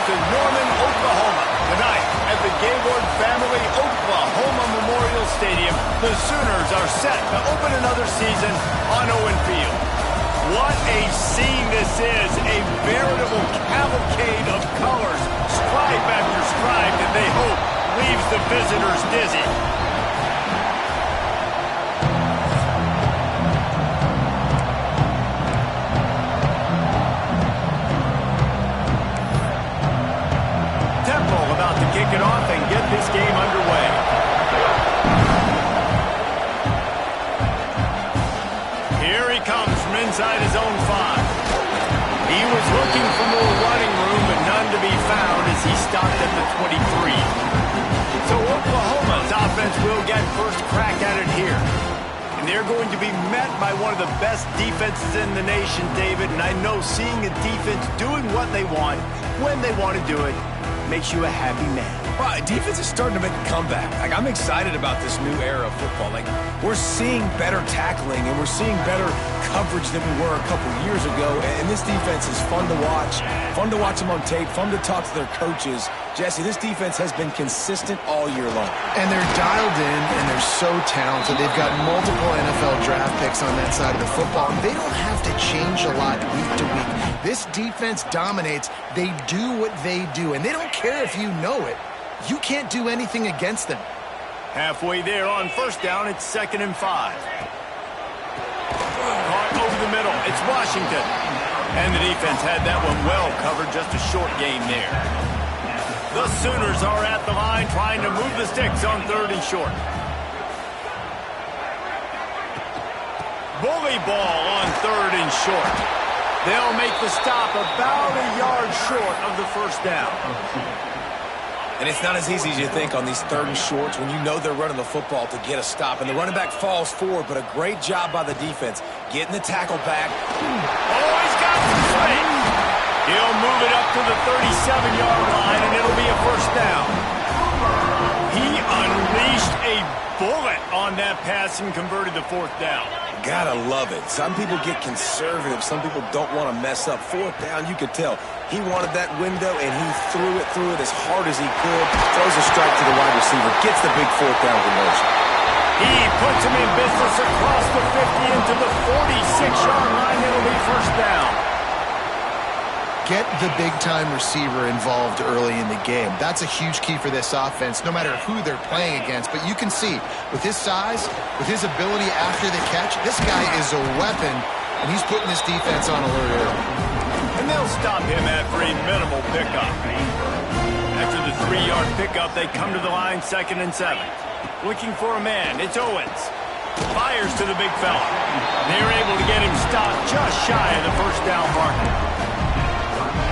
to Norman, Oklahoma. Tonight at the Gaylord Family Oklahoma Memorial Stadium, the Sooners are set to open another season on Owen Field. What a scene this is, a veritable cavalcade of colors, stripe after stripe that they hope leaves the visitors dizzy. About to kick it off and get this game underway. Here he comes from inside his own 5. He was looking for more running room, but none to be found as he stopped at the 23. So Oklahoma's offense will get first crack at it here. And they're going to be met by one of the best defenses in the nation, David. And I know seeing a defense doing what they want, when they want to do it, makes you a happy man. Well, defense is starting to make a comeback. Like, I'm excited about this new era of football. Like, we're seeing better tackling and we're seeing better coverage than we were a couple years ago. And this defense is fun to watch them on tape, fun to talk to their coaches. Jesse, this defense has been consistent all year long. And they're dialed in and they're so talented. They've got multiple NFL draft picks on that side of the football. And they don't have to change a lot week to week. This defense dominates. They do what they do. And they don't care if you know it. You can't do anything against them. Halfway there on first down, it's 2nd and 5. Caught over the middle. It's Washington. And the defense had that one well covered. Just a short game there. The Sooners are at the line trying to move the sticks on 3rd and short. Bully ball on 3rd and short. They'll make the stop about a yard short of the first down. And it's not as easy as you think on these 3rd and shorts when you know they're running the football to get a stop. And the running back falls forward, but a great job by the defense getting the tackle back. Oh, he's got some space. He'll move it up to the 37-yard line, and it'll be a first down. He unleashed a bullet on that pass and converted the 4th down. Gotta love it. Some people get conservative. Some people don't want to mess up. 4th down, you could tell. He wanted that window, and he threw it as hard as he could. Throws a strike to the wide receiver. Gets the big 4th down conversion. He puts him in business across the 50 into the 46-yard line. It'll be first down. Get the big-time receiver involved early in the game. That's a huge key for this offense, no matter who they're playing against. But you can see, with his size, with his ability after the catch, this guy is a weapon, and he's putting this defense on alert early. And they'll stop him after a minimal pickup. After the 3-yard pickup, they come to the line 2nd and 7. Looking for a man, it's Owens. Fires to the big fella. They're able to get him stopped just shy of the first down marker.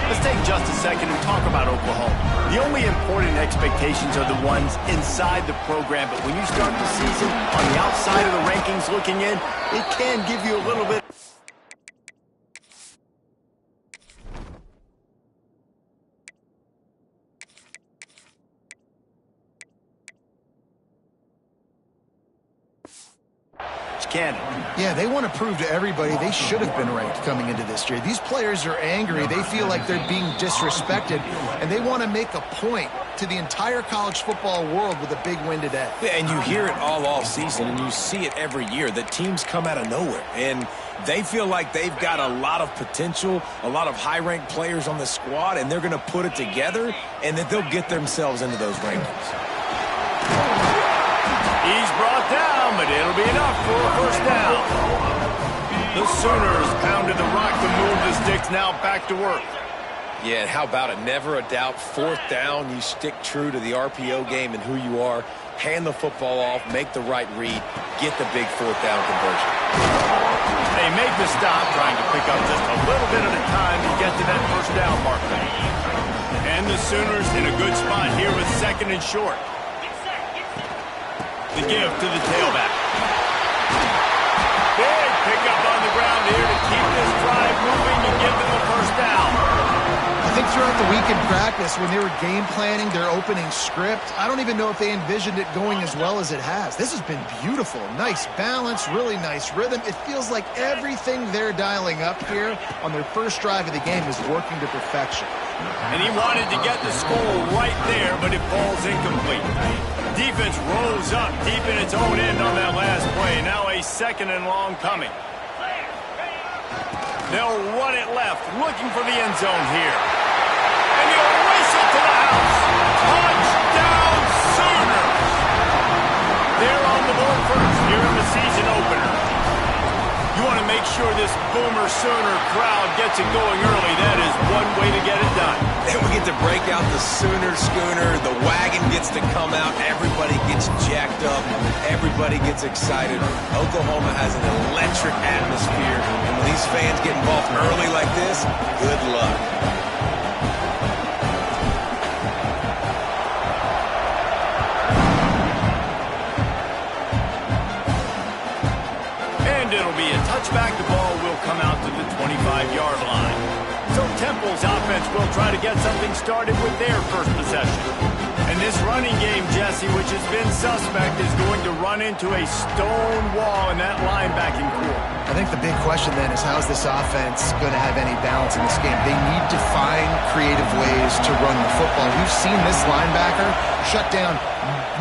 Let's take just a second and talk about Oklahoma. The only important expectations are the ones inside the program, but when you start the season on the outside of the rankings looking in, it can give you a little bit. Yeah, they want to prove to everybody they should have been ranked coming into this year. These players are angry. They feel like they're being disrespected, and they want to make a point to the entire college football world with a big win today. Yeah, and you hear it all season, and you see it every year, that teams come out of nowhere, and they feel like they've got a lot of potential, a lot of high-ranked players on the squad, and they're going to put it together, and that they'll get themselves into those rankings. He's brought down, but it'll be enough for a first down. The Sooners pounded the rock to move the sticks, now back to work. Yeah, and how about it? Never a doubt. 4th down, you stick true to the RPO game and who you are. Hand the football off, make the right read, get the big 4th down conversion. They make the stop, trying to pick up just a little bit at a time to get to that first down marker. And the Sooners in a good spot here with 2nd and short. The give to the tailback. Big pickup on the ground here to keep this drive moving and give them the first down. I think throughout the week in practice when they were game planning their opening script, I don't even know if they envisioned it going as well as it has. This has been beautiful. Nice balance, really nice rhythm. It feels like everything they're dialing up here on their first drive of the game is working to perfection. And he wanted to get the score right there, but it falls incomplete. Defense rose up deep in its own end on that last play. Now a 2nd and long coming. They'll run it left, looking for the end zone here. And he'll race it to the house. Touchdown Sooners! They're on the board first here in the season opener. You want to make sure this Boomer Sooner crowd gets it going early. That is one way to get it done. Then we get to break out the Sooner schooner. The wagon gets to come out. Everybody gets jacked up. Everybody gets excited. Oklahoma has an electric atmosphere. And when these fans get involved early like this, good luck. And it'll be a touchback. The ball will come out to the 25-yard line. So Temple's offense will try to get something started with their first possession. And this running game, Jesse, which has been suspect, is going to run into a stone wall in that linebacking core. I think the big question then is how is this offense going to have any balance in this game? They need to find creative ways to run the football. We've seen this linebacker shut down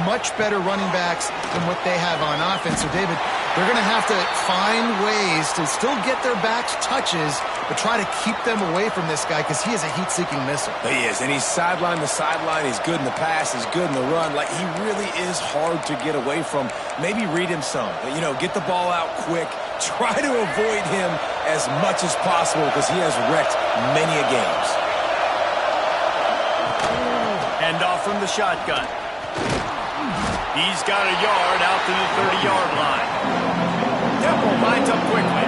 much better running backs than what they have on offense. So, David, they're going to have to find ways to still get their backs touches, but try to keep them away from this guy because he is a heat-seeking missile. He is, and he's sideline to sideline. He's good in the pass. He's good in the run. Like, he really is hard to get away from. Maybe read him some. You know, get the ball out quick. Try to avoid him as much as possible because he has wrecked many a games. Hand off from the shotgun. He's got a yard out to the 30-yard line. Temple lines up quickly.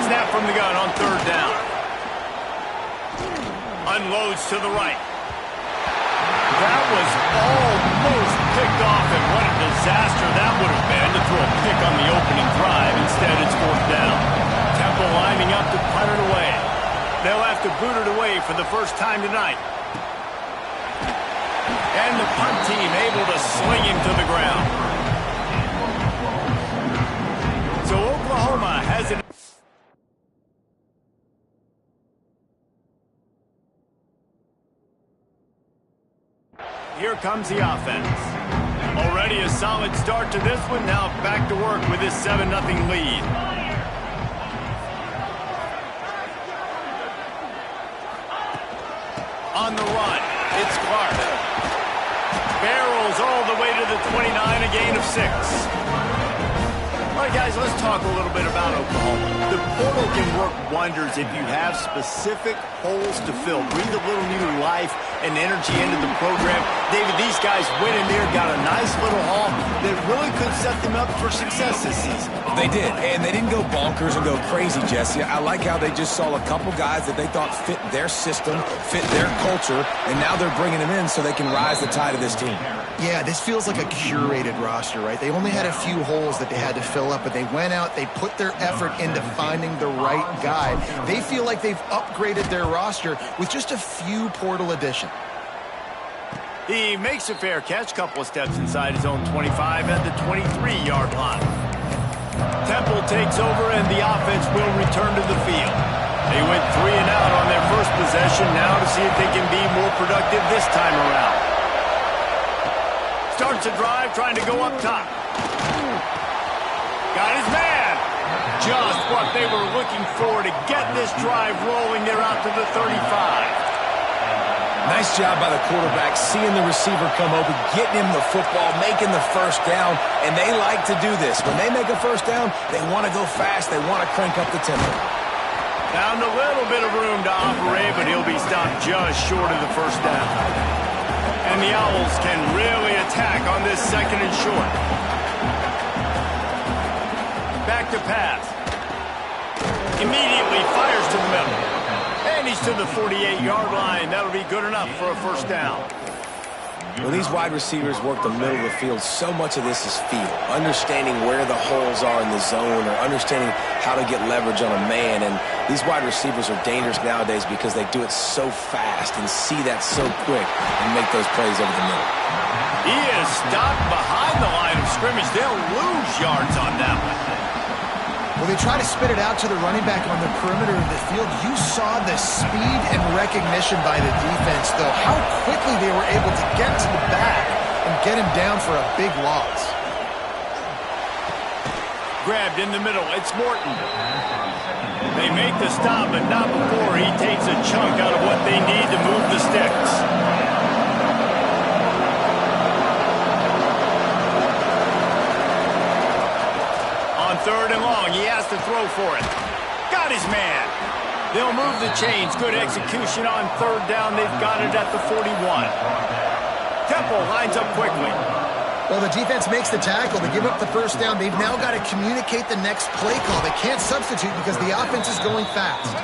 Snap from the gun on 3rd down. Unloads to the right. That was almost picked off, and what a disaster that would have been to throw a pick on the opening drive. Instead, it's 4th down. Temple lining up to punt it away. They'll have to boot it away for the first time tonight. And the punt team able to sling him to the ground. So Oklahoma has it. Here comes the offense. Already a solid start to this one. Now back to work with this 7-0 lead. On the run, it's Clark. Barrels all the way to the 29, a gain of 6. All right, guys, let's talk a little bit about Oklahoma. The portal can work wonders if you have specific holes to fill. Breathe a little new life and energy into the program. David, these guys went in there, got a nice little haul that really could set them up for success this season. They did, and they didn't go bonkers and go crazy, Jesse. I like how they just saw a couple guys that they thought fit their system, fit their culture, and now they're bringing them in so they can rise the tide of this team. Yeah, this feels like a curated roster, right? They only had a few holes that they had to fill up, but they went out, they put their effort into finding the right guy. They feel like they've upgraded their roster with just a few portal additions. He makes a fair catch, couple of steps inside his own 25 at the 23-yard line. Temple takes over, and the offense will return to the field. They went 3 and out on their first possession, now to see if they can be more productive this time around. Starts a drive, trying to go up top. Got his man. Just what they were looking for to get this drive rolling. They're out to the 35. Nice job by the quarterback, seeing the receiver come open, getting him the football, making the first down, and they like to do this. When they make a first down, they want to go fast, they want to crank up the tempo. Found a little bit of room to operate, but he'll be stopped just short of the first down. And the Owls can really attack on this 2nd and short. Back to pass. Immediately fires to the middle. And he's to the 48-yard line. That'll be good enough for a first down. When these wide receivers work the middle of the field, so much of this is feel. Understanding where the holes are in the zone or understanding how to get leverage on a man. And these wide receivers are dangerous nowadays because they do it so fast and see that so quick and make those plays over the middle. He is stopped behind the line of scrimmage. They'll lose yards on that one. Well, they try to spit it out to the running back on the perimeter of the field. You saw the speed and recognition by the defense, though, how quickly they were able to get to the back and get him down for a big loss. Grabbed in the middle. It's Morton. They make the stop, but not before he takes a chunk out of what they need to move the sticks. Third and long, he has to throw for it. Got his man. They'll move the chains. Good execution on third down. They've got it at the 41. Temple lines up quickly. Well, the defense makes the tackle. They give up the first down. They've now got to communicate the next play call. They can't substitute because the offense is going fast.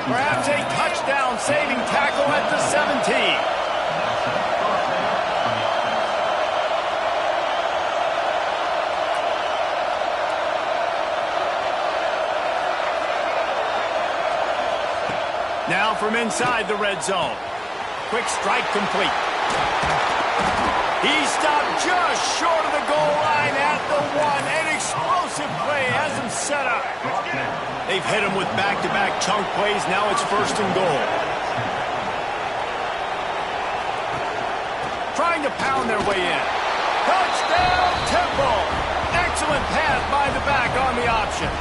Perhaps a touchdown-saving tackle at the 17. Now from inside the red zone. Quick strike complete. He stopped just short of the goal line at the 1. An explosive play has him set up. They've hit him with back-to-back chunk plays. Now it's first and goal. Trying to pound their way in. Touchdown, Temple. Excellent pass by the back on the option.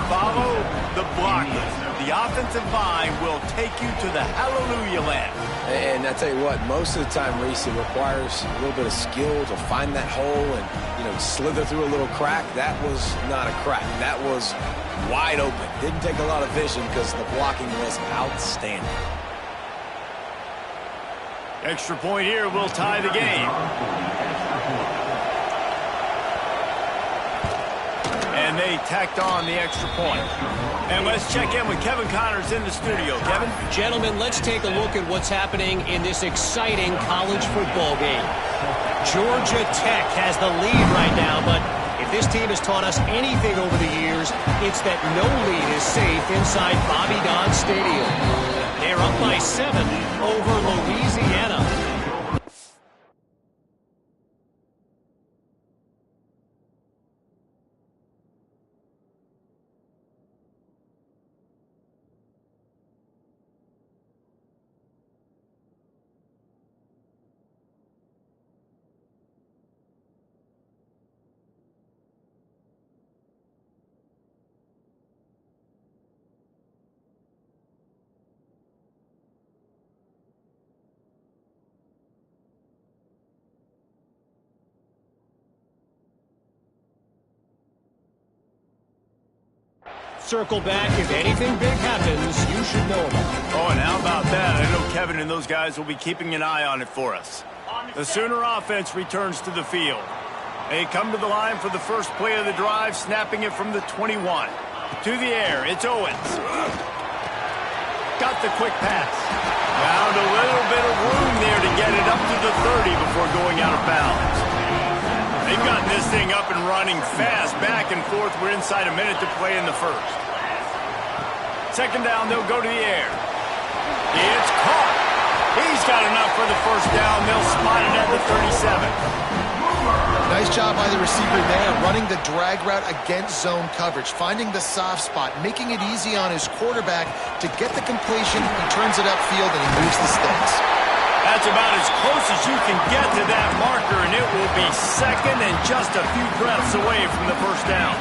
Follow the blockers. The offensive line will take you to the hallelujah land. And I tell you what, most of the time, Reese, it requires a little bit of skill to find that hole and, slither through a little crack. That was not a crack. That was wide open. Didn't take a lot of vision because the blocking was outstanding. Extra point here will tie the game. And they tacked on the extra point. And let's check in with Kevin Connors in the studio. Kevin? Gentlemen, let's take a look at what's happening in this exciting college football game. Georgia Tech has the lead right now, but if this team has taught us anything over the years, it's that no lead is safe inside Bobby Dodd Stadium. They're up by 7 over Louisiana. Circle back. If anything big happens, you should know about it. Oh, and how about that? I know Kevin and those guys will be keeping an eye on it for us. The Sooner offense returns to the field. They come to the line for the first play of the drive, snapping it from the 21. To the air, it's Owens. Got the quick pass. Found a little bit of room there to get it up to the 30 before going out of bounds. They've gotten this thing up and running fast, back and forth. We're inside a minute to play in the first. Second down, they'll go to the air. It's caught. He's got enough for the first down. They'll spot it at the 37. Nice job by the receiver there, running the drag route against zone coverage, finding the soft spot, making it easy on his quarterback to get the completion. He turns it upfield and he moves the sticks. That's about as close as you can get to that marker, and it will be second and just a few breaths away from the first down.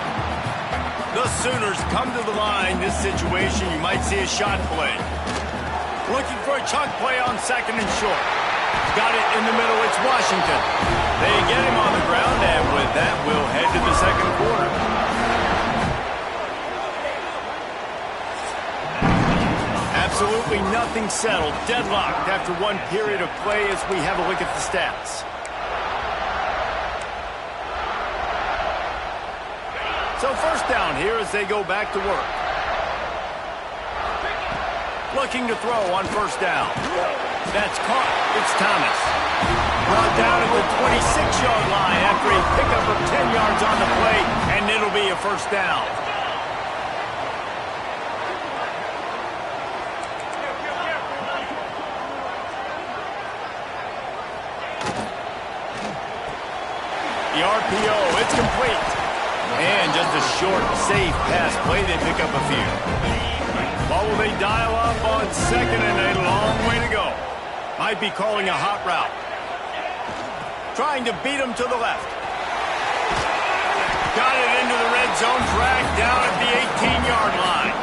The Sooners come to the line. This situation, you might see a shot play. Looking for a chunk play on second and short. Got it in the middle. It's Washington. They get him on the ground, and with that, we'll head to the second quarter. Absolutely nothing settled. Deadlocked after one period of play as we have a look at the stats. So first down here as they go back to work. Looking to throw on first down. That's caught. It's Thomas. Brought down at the 26-yard line after a pickup of 10 yards on the play, and it'll be a first down. The RPO, it's complete. And just a short, safe pass play. They pick up a few. What will they dial up on second and a long way to go? Might be calling a hot route. Trying to beat him to the left. Got it into the red zone. Dragged down at the 18-yard line.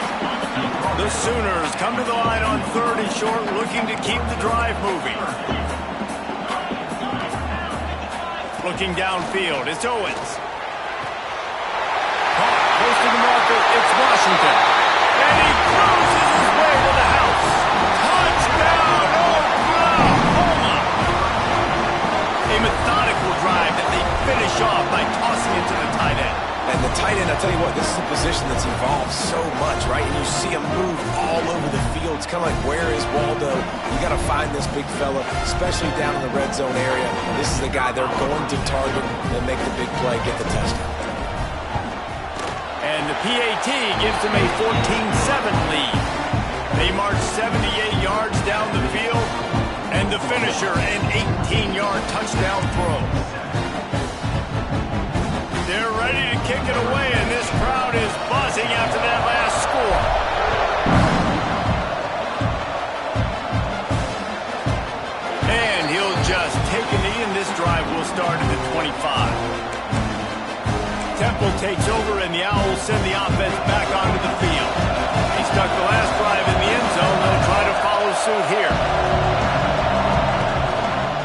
The Sooners come to the line on 3rd and short, looking to keep the drive moving. Looking downfield, it's Owens. Caught, close to the marker, it's Washington. And he cruises his way to the house. Touchdown, Oklahoma! A methodical drive that they finish off by tossing it to the tight end. And the tight end, I'll tell you what, this is a position that's evolved so much, right? And you see him move all over the field. It's kind of like, where is Waldo? You got to find this big fella, especially down in the red zone area. This is the guy they're going to target and make the big play, get the touchdown. And the PAT gives them a 14-7 lead. They march 78 yards down the field, and the finisher, an 18-yard touchdown throw. They're ready to kick it away, and this crowd is buzzing after that last score. And he'll just take a knee, and this drive will start at the 25. Temple takes over, and the Owls send the offense back onto the field. He stuck the last drive in the end zone. They'll try to follow suit here.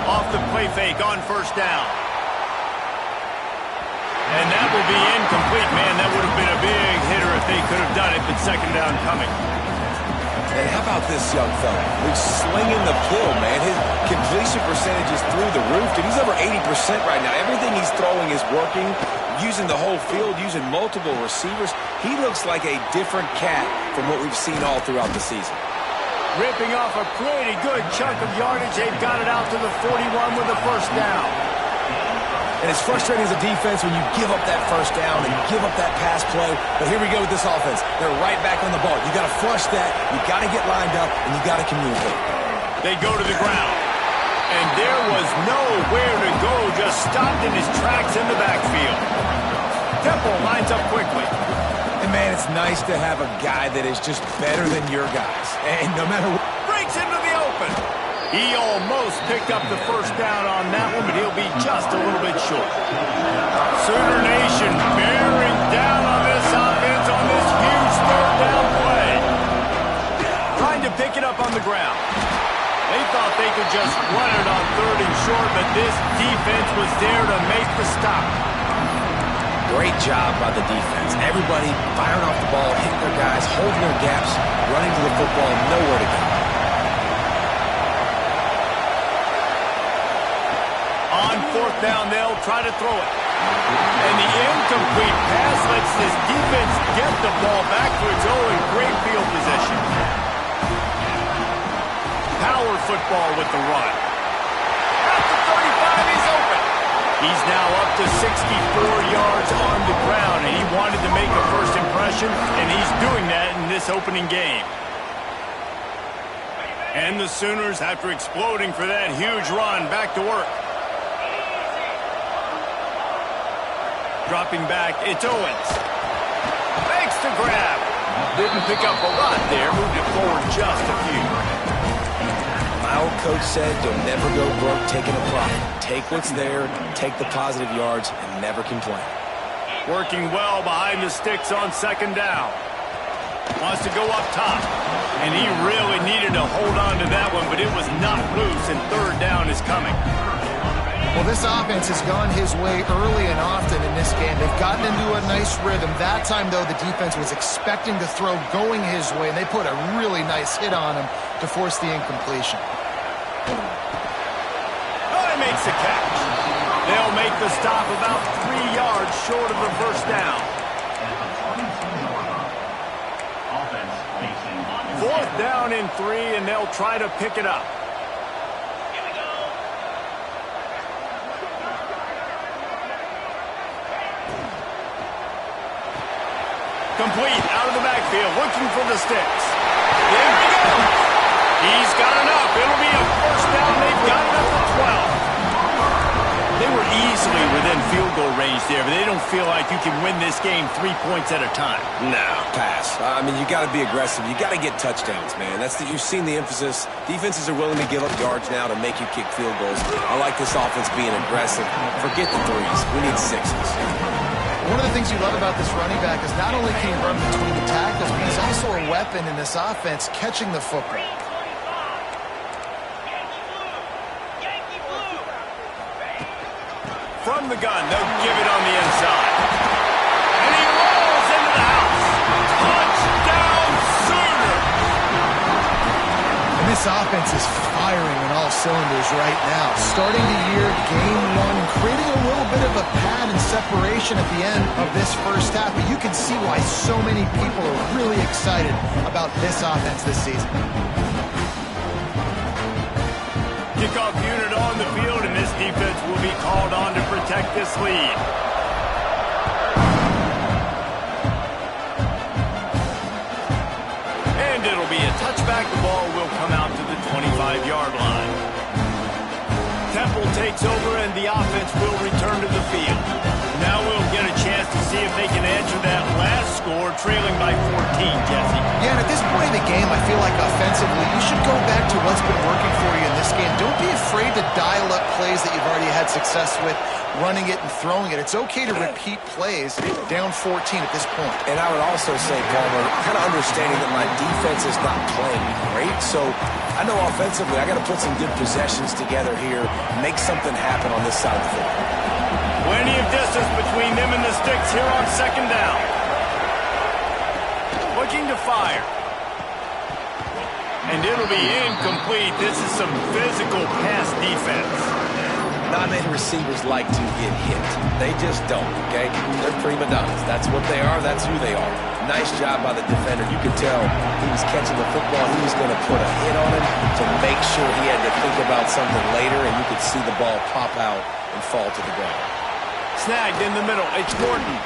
Off the play fake on first down. And that will be incomplete, man. That would have been a big hitter if they could have done it, but second down coming. And how about this young fella? He's slinging the pill, man. His completion percentage is through the roof, and he's over 80% right now. Everything he's throwing is working, using the whole field, using multiple receivers. He looks like a different cat from what we've seen all throughout the season. Ripping off a pretty good chunk of yardage. They've got it out to the 41 with the first down. And it's frustrating as a defense when you give up that first down and give up that pass play. But here we go with this offense. They're right back on the ball. You got to flush that. You got to get lined up, and you got to communicate. They go to the ground. And there was nowhere to go. Just stopped in his tracks in the backfield. Temple lines up quickly. And, man, it's nice to have a guy that is just better than your guys. And no matter what. Breaks into the open. He almost picked up the first down on that one, but he'll be just a little bit short. Sooner Nation bearing down on this offense on this huge third down play. Trying to pick it up on the ground. They thought they could just run it on 3rd and short, but this defense was there to make the stop. Great job by the defense. Everybody firing off the ball, hitting their guys, holding their gaps, running to the football, nowhere to go. On 4th down, they'll try to throw it. And the incomplete pass lets this defense get the ball back to its own great field position. Power football with the run. At the 35, he's open. He's now up to 64 yards on the ground, and he wanted to make a first impression, and he's doing that in this opening game. And the Sooners, after exploding for that huge run, back to work. Dropping back, it's Owens. Makes the grab. Didn't pick up a lot there, moved it forward just a few. My old coach said, you'll never go broke taking a profit. Take what's there, take the positive yards, and never complain. Working well behind the sticks on second down. Wants to go up top. And he really needed to hold on to that one, but it was not loose, and third down is coming. Well, this offense has gone his way early and often in this game. They've gotten into a nice rhythm. That time, though, the defense was expecting the throw going his way, and they put a really nice hit on him to force the incompletion. Oh, he makes the catch. They'll make the stop about 3 yards short of the first down. 4th down and 3, and they'll try to pick it up. Complete out of the backfield, looking for the sticks. There we go. He's got enough. It'll be a 1st down. They've got it up to 12. They were easily within field goal range there, but they don't feel like you can win this game 3 points at a time. No, pass. I mean, you got to be aggressive. You got to get touchdowns, man. You've seen the emphasis. Defenses are willing to give up yards now to make you kick field goals. I like this offense being aggressive. Forget the 3s. We need 6s. One of the things you love about this running back is not only can he run between the tackles, but he's also a weapon in this offense catching the football. From the gun, they'll give it on the inside. And he rolls into the house. Touchdown, Sooner! And this offense is firing on all cylinders right now. Starting the year, game 1, creating a little bit of a pad and separation at the end of this first half. But you can see why so many people are really excited about this offense this season. Kickoff unit on the field, and this defense will be called on to protect this lead. And it'll be a touchback. The ball will come out to the 25-yard line. Temple takes over, and the offense will return to the field. Now we'll get a chance to see if they can answer that last score, trailing by 14, Jesse. Yeah, and at this point in the game, I feel like offensively, you should go back to what's been working for you in this game. Don't be afraid to dial up plays that you've already had success with, running it and throwing it. It's okay to repeat plays down 14 at this point. And I would also say, Palmer, kind of understanding that my defense is not playing great, so I know offensively I got to put some good possessions together here, make something happen on this side of the football. Plenty of distance between them and the sticks here on 2nd down. Looking to fire. And it'll be incomplete. This is some physical pass defense. Not many receivers like to get hit. They just don't, okay? They're prima donnas. That's what they are. That's who they are. Nice job by the defender. You could tell he was catching the football. He was going to put a hit on him to make sure he had to think about something later, and you could see the ball pop out and fall to the ground. Snagged in the middle. It's Morton.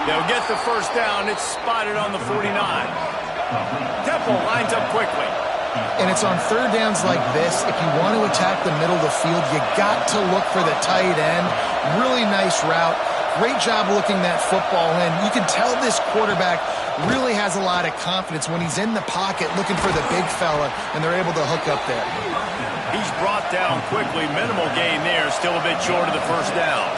They'll get the 1st down. It's spotted on the 49. Temple lines up quickly. And it's on 3rd downs like this. If you want to attack the middle of the field, you got to look for the tight end. Really nice route. Great job looking that football in. You can tell this quarterback really has a lot of confidence when he's in the pocket looking for the big fella, and they're able to hook up there. He's brought down quickly. Minimal gain there. Still a bit short of the 1st down.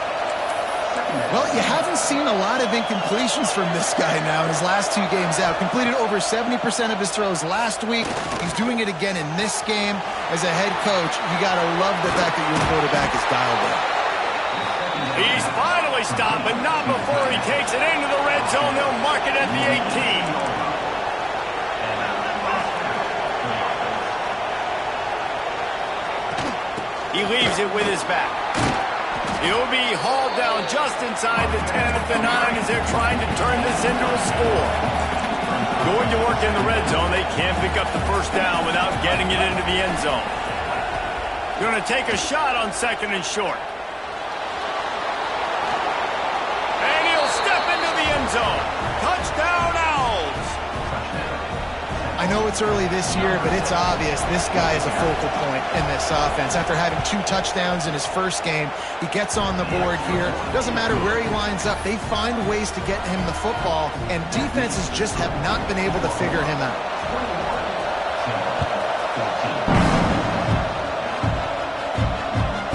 Well, you haven't seen a lot of incompletions from this guy now in his last 2 games out. Completed over 70% of his throws last week. He's doing it again in this game. As a head coach, you got to love the fact that your quarterback is dialed in. He's finally stopped, but not before he takes it into the red zone. They'll mark it at the 18. He leaves it with his back. He'll be hauled down just inside the 10 at the 9 as they're trying to turn this into a score. Going to work in the red zone. They can't pick up the 1st down without getting it into the end zone. Going to take a shot on 2nd and short. And he'll step into the end zone. Touchdown, Owls. I know it's early this year, but it's obvious this guy is a focal point in this offense. After having 2 touchdowns in his first game, he gets on the board here. Doesn't matter where he lines up. They find ways to get him the football, and defenses just have not been able to figure him out.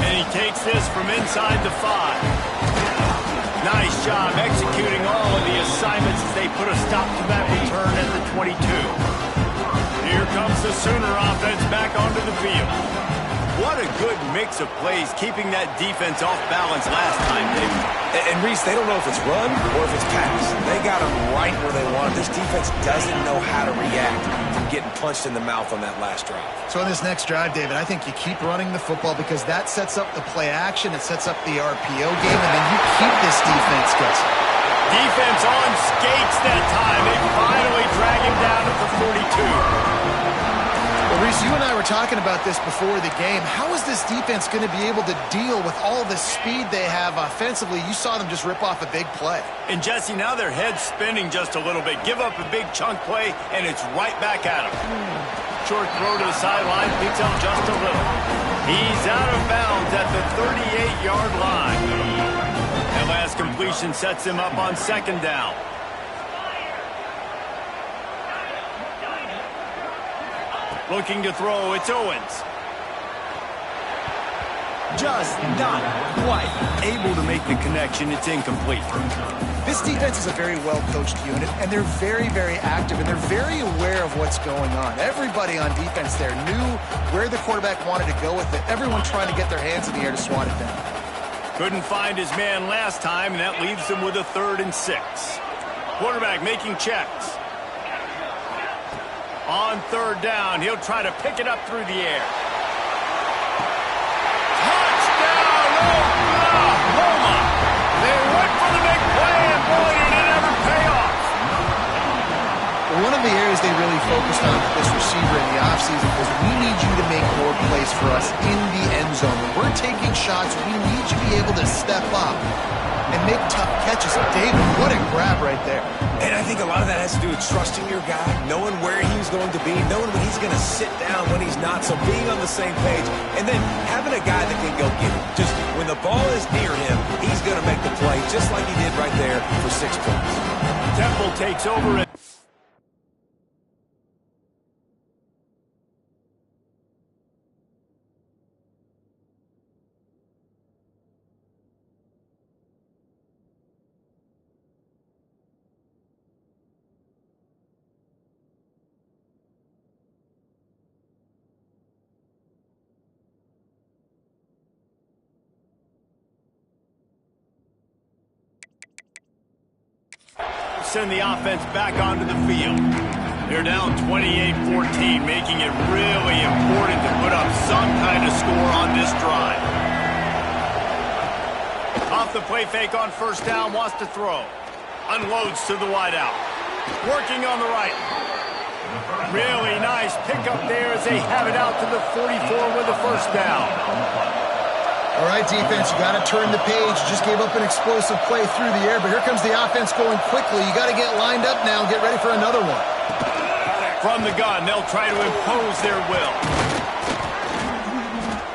And he takes this from inside the 5. Nice job executing all of the assignments as they put a stop to that return at the 22. Here comes the Sooner offense back onto the field. What a good mix of plays, keeping that defense off balance last time, David. And Reese, they don't know if it's run or if it's pass. They got them right where they want it. This defense doesn't know how to react from getting punched in the mouth on that last drive. So in this next drive, David, I think you keep running the football because that sets up the play action, it sets up the RPO game, and then you keep this defense guessing. Defense on skates that time. They finally drag him down at the 42. Well, Reese, you and I were talking about this before the game. How is this defense going to be able to deal with all the speed they have offensively? You saw them just rip off a big play. And, Jesse, now their head's spinning just a little bit. Give up a big chunk play, and it's right back at them. Short throw to the sideline, picks up just a little. He's out of bounds at the 38-yard line. That last completion sets him up on second down. Looking to throw, it's Owens. Just not quite able to make the connection. It's incomplete. This defense is a very well-coached unit, and they're very, very active, and they're very aware of what's going on. Everybody on defense there knew where the quarterback wanted to go with it. Everyone trying to get their hands in the air to swat it down. Couldn't find his man last time, and that leaves him with a 3rd and 6. Quarterback making checks. On 3rd down, he'll try to pick it up through the air. Touchdown, Oklahoma! They went for the big play, and boy, did it ever pay off. One of the areas they really focused on with this receiver in the offseason was we need you to make more plays for us in the end zone. When we're taking shots, we need you to be able to step up and make tough catches. David, what a grab right there. And I think a lot of that has to do with trusting your guy, knowing where he's going to be, knowing when he's going to sit down, when he's not, so being on the same page, and then having a guy that can go get it. Just when the ball is near him, he's going to make the play, just like he did right there for 6 points. Temple takes over it. Send the offense back onto the field. They're down 28-14, making it really important to put up some kind of score on this drive. Off the play fake on 1st down, wants to throw. Unloads to the wideout. Working on the right. Really nice pickup there as they have it out to the 44 with a 1st down. All right, defense, you got to turn the page. Just gave up an explosive play through the air, but here comes the offense going quickly. You got to get lined up now and get ready for another one. From the gun, they'll try to impose their will.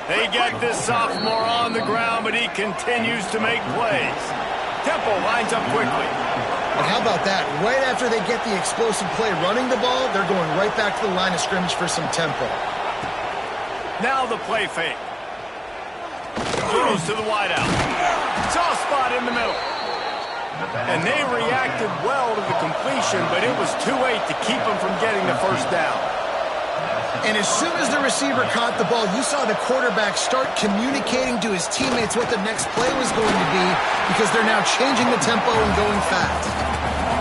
They get this sophomore on the ground, but he continues to make plays. Temple lines up quickly. And how about that? Right after they get the explosive play running the ball, they're going right back to the line of scrimmage for some tempo. Now the play fake. Throws to the wideout. Soft spot in the middle. And they reacted well to the completion, but it was too late to keep them from getting the 1st down. And as soon as the receiver caught the ball, you saw the quarterback start communicating to his teammates what the next play was going to be because they're now changing the tempo and going fast.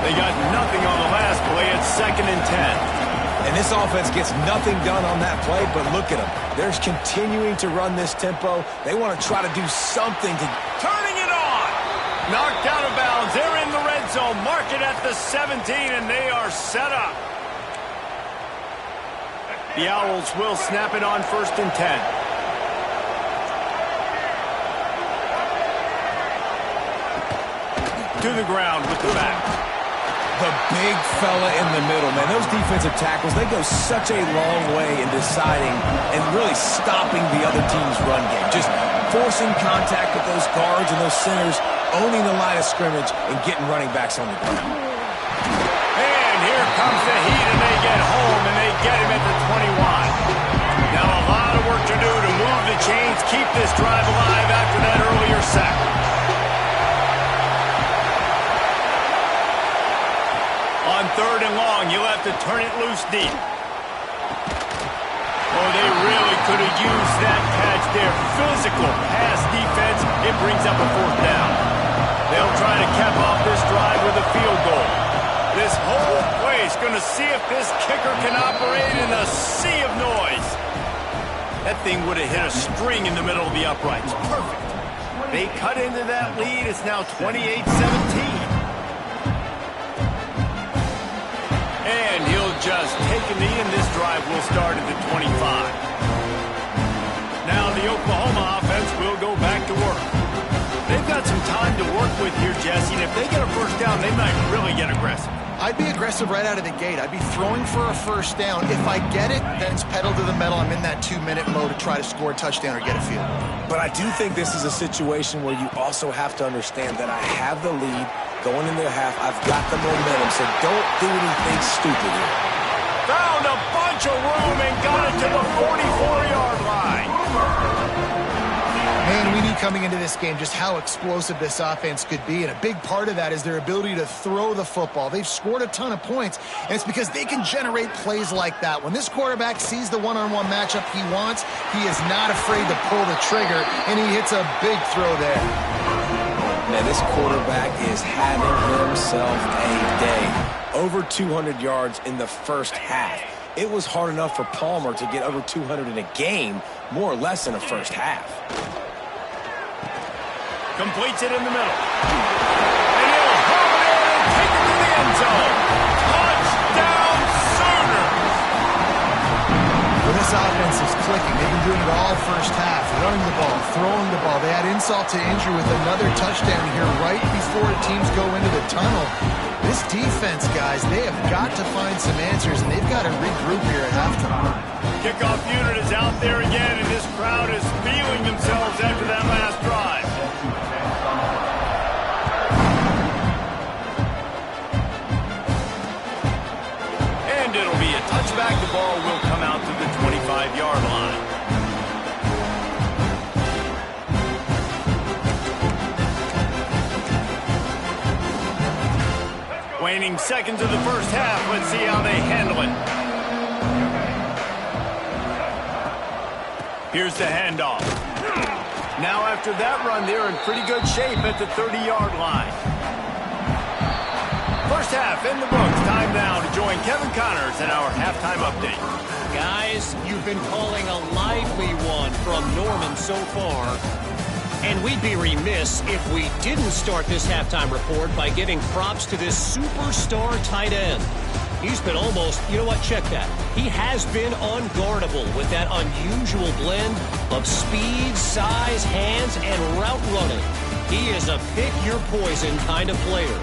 They got nothing on the last play. It's 2nd and 10. And this offense gets nothing done on that play, but look at them. They're continuing to run this tempo. They want to try to do something to... Turning it on! Knocked out of bounds. They're in the red zone. Mark it at the 17, and they are set up. The Owls will snap it on 1st and 10. To the ground with the back. The big fella in the middle, man. Those defensive tackles, they go such a long way in deciding and really stopping the other team's run game. Just forcing contact with those guards and those centers, owning the line of scrimmage, and getting running backs on the ground. And here comes the heat, and they get home, and they get him at the 21. Now a lot of work to do to move the chains, keep this drive alive after that earlier sack. On 3rd and long, you'll have to turn it loose deep. Oh, they really could have used that catch there. Physical pass defense. It brings up a 4th down. They'll try to cap off this drive with a field goal. This whole place going to see if this kicker can operate in a sea of noise. That thing would have hit a string in the middle of the uprights. Perfect. They cut into that lead. It's now 28-17. And he'll just take a knee, and this drive will start at the 25. Now the Oklahoma offense will go back to work. They've got some time to work with here, Jesse, and if they get a first down, they might really get aggressive. I'd be aggressive right out of the gate. I'd be throwing for a first down. If I get it, then it's pedal to the metal. I'm in that 2-minute mode to try to score a touchdown or get a field goal. But I do think this is a situation where you also have to understand that I have the lead going into the half. I've got the momentum, so don't do anything stupid here. Found a bunch of room and got it to the 44-yard line. Man, we knew coming into this game just how explosive this offense could be, and a big part of that is their ability to throw the football. They've scored a ton of points, and it's because they can generate plays like that. When this quarterback sees the one-on-one matchup he wants, he is not afraid to pull the trigger, and he hits a big throw there. Man, this quarterback is having himself a day. Over 200 yards in the first half. It was hard enough for Palmer to get over 200 in a game, more or less in the first half. Completes it in the middle. And he'll home it in and take it to the end zone. Touchdown, Sooners! Well, this offense is clicking. They've been doing it all first half. Running the ball, throwing the ball. They add insult to injury with another touchdown here right before teams go into the tunnel. This defense, guys, they have got to find some answers, and they've got to regroup here at halftime. Kickoff unit is out there again, and this crowd is feeling themselves after that last drive. And it'll be a touchback. The ball will come out to the 25-yard line. Waning seconds of the first half. Let's see how they handle it. Here's the handoff. Now after that run, they're in pretty good shape at the 30-yard line. First half in the books. Time now to join Kevin Connors in our halftime update. Guys, you've been calling a lively one from Norman so far. And we'd be remiss if we didn't start this halftime report by giving props to this superstar tight end. He's been almost, you know what, check that. He has been unguardable with that unusual blend of speed, size, hands, and route running. He is a pick-your-poison kind of player.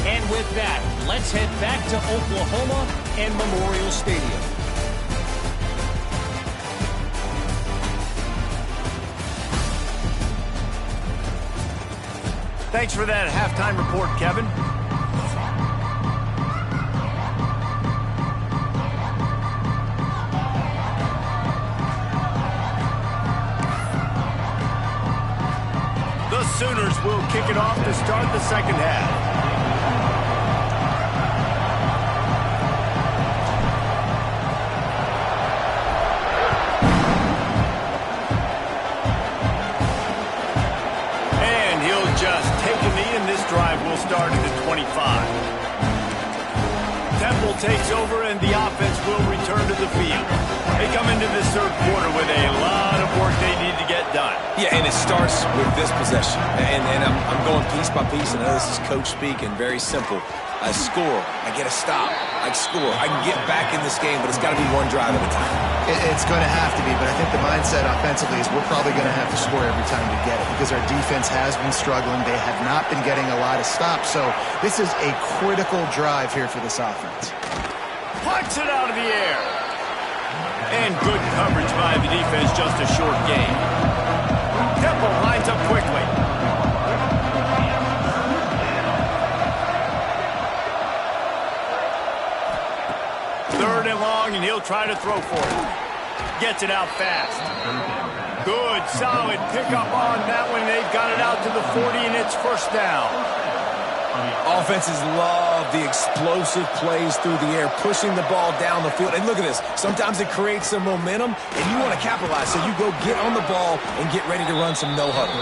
And with that, let's head back to Oklahoma and Memorial Stadium. Thanks for that halftime report, Kevin. The Sooners will kick it off to start the second half. Drive will start at the 25. Temple takes over and the offense will return to the field. They come into this third quarter with a lot of work they need to get done. Yeah, and it starts with this possession. And I'm going piece by piece. I know this is coach speak and very simple. I score. I get a stop. I score. I can get back in this game, but it's got to be one drive at a time. It's going to have to be, but I think the mindset offensively is we're probably going to have to score every time we get it because our defense has been struggling. They have not been getting a lot of stops, so this is a critical drive here for this offense. Puts it out of the air. And good coverage by the defense, just a short gain. Temple lines up quickly. Third and long, and he'll try to throw for it. Gets it out fast. Good, solid pickup on that one. They've got it out to the 40, and it's first down. Offenses love the explosive plays through the air, pushing the ball down the field. And look at this. Sometimes it creates some momentum, and you want to capitalize. So you go get on the ball and get ready to run some no-huddle.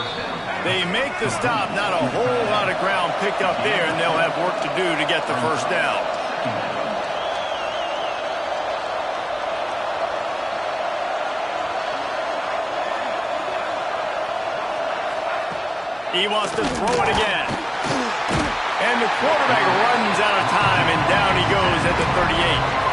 They make the stop. Not a whole lot of ground picked up there, and they'll have work to do to get the first down. He wants to throw it again. And the quarterback runs out of time, and down he goes at the 38.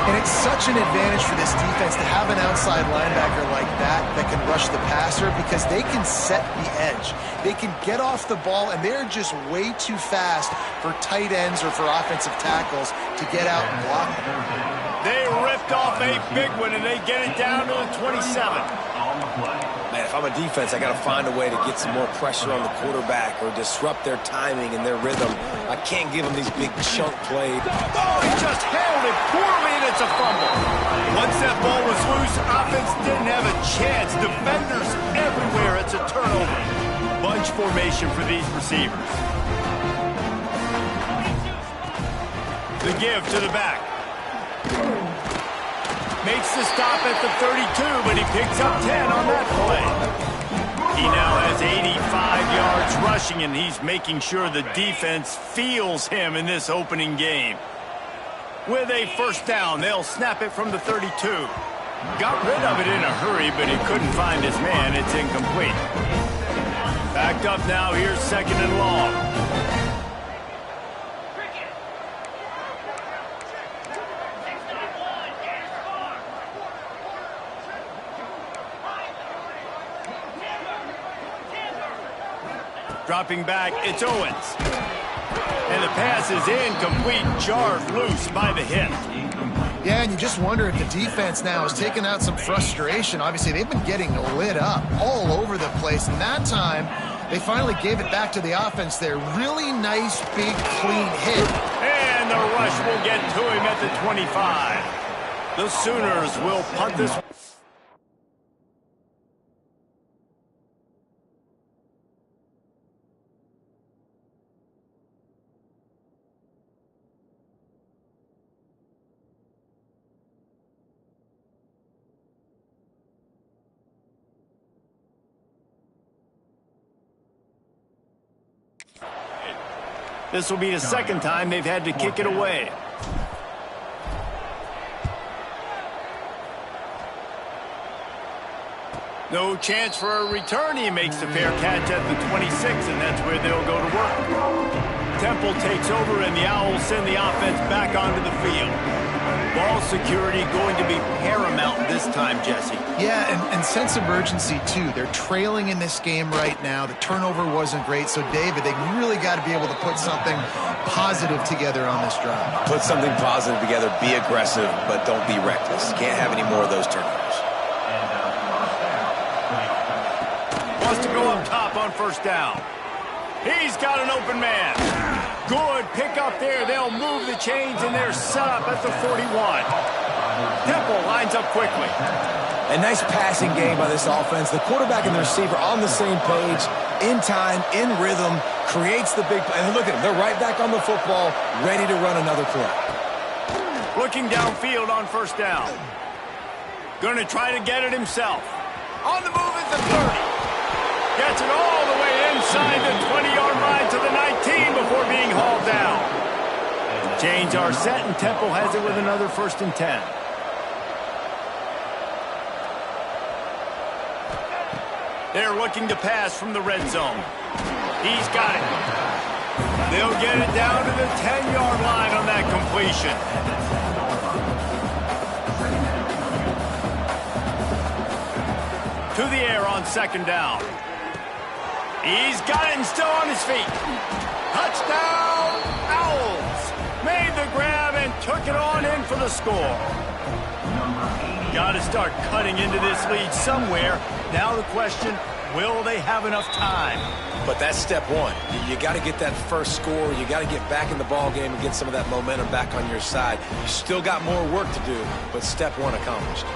And it's such an advantage for this defense to have an outside linebacker like that can rush the passer because they can set the edge. They can get off the ball, and they're just way too fast for tight ends or for offensive tackles to get out and block them. They ripped off a big one, and they get it down to the 27. Man, if I'm a defense, I got to find a way to get some more pressure on the quarterback or disrupt their timing and their rhythm. I can't give them these big chunk plays. Oh, he just held it poorly, and it's a fumble. Once that ball was loose, offense didn't have a chance. Defenders everywhere. It's a turnover. Bunch formation for these receivers. The give to the back. Makes the stop at the 32, but he picks up 10 on that play. He now has 85 yards rushing, and he's making sure the defense feels him in this opening game. With a first down, they'll snap it from the 32. Got rid of it in a hurry, but he couldn't find his man. It's incomplete. Backed up now. Here's second and long. Dropping back, it's Owens. And the pass is incomplete, jarred loose by the hit. Yeah, and you just wonder if the defense now is taking out some frustration. Obviously, they've been getting lit up all over the place. And that time, they finally gave it back to the offense there. Really nice, big, clean hit. And the rush will get to him at the 25. The Sooners will punt this one. This will be the second time they've had to kick it away. No chance for a return. He makes the fair catch at the 26, and that's where they'll go to work. Temple takes over, and the Owls send the offense back onto the field. Ball security going to be paramount this time, Jesse. Yeah, and sense of urgency, too. They're trailing in this game right now. The turnover wasn't great. So, David, they really got to be able to put something positive together on this drive. Put something positive together. Be aggressive, but don't be reckless. Can't have any more of those turnovers. Wants to go up top on first down. He's got an open man. Good pick up there. They'll move the chains, and they're set up at the 41. Temple lines up quickly. A nice passing game by this offense. The quarterback and the receiver on the same page, in time, in rhythm, creates the big play. And look at them. They're right back on the football, ready to run another play. Looking downfield on first down. Going to try to get it himself. On the move at the 30. Gets it all the way inside the 20-yard line to the 19 before being hauled down. Chains are set, and Temple has it with another 1st and 10. They're looking to pass from the red zone. He's got it. They'll get it down to the 10-yard line on that completion. To the air on second down. He's got it and still on his feet. Touchdown, Owls. Made the grab and took it on in for the score. Got to start cutting into this lead somewhere. Now the question, will they have enough time? But that's step one. You got to get that first score. You got to get back in the ball game and get some of that momentum back on your side. You still got more work to do, but step one accomplished.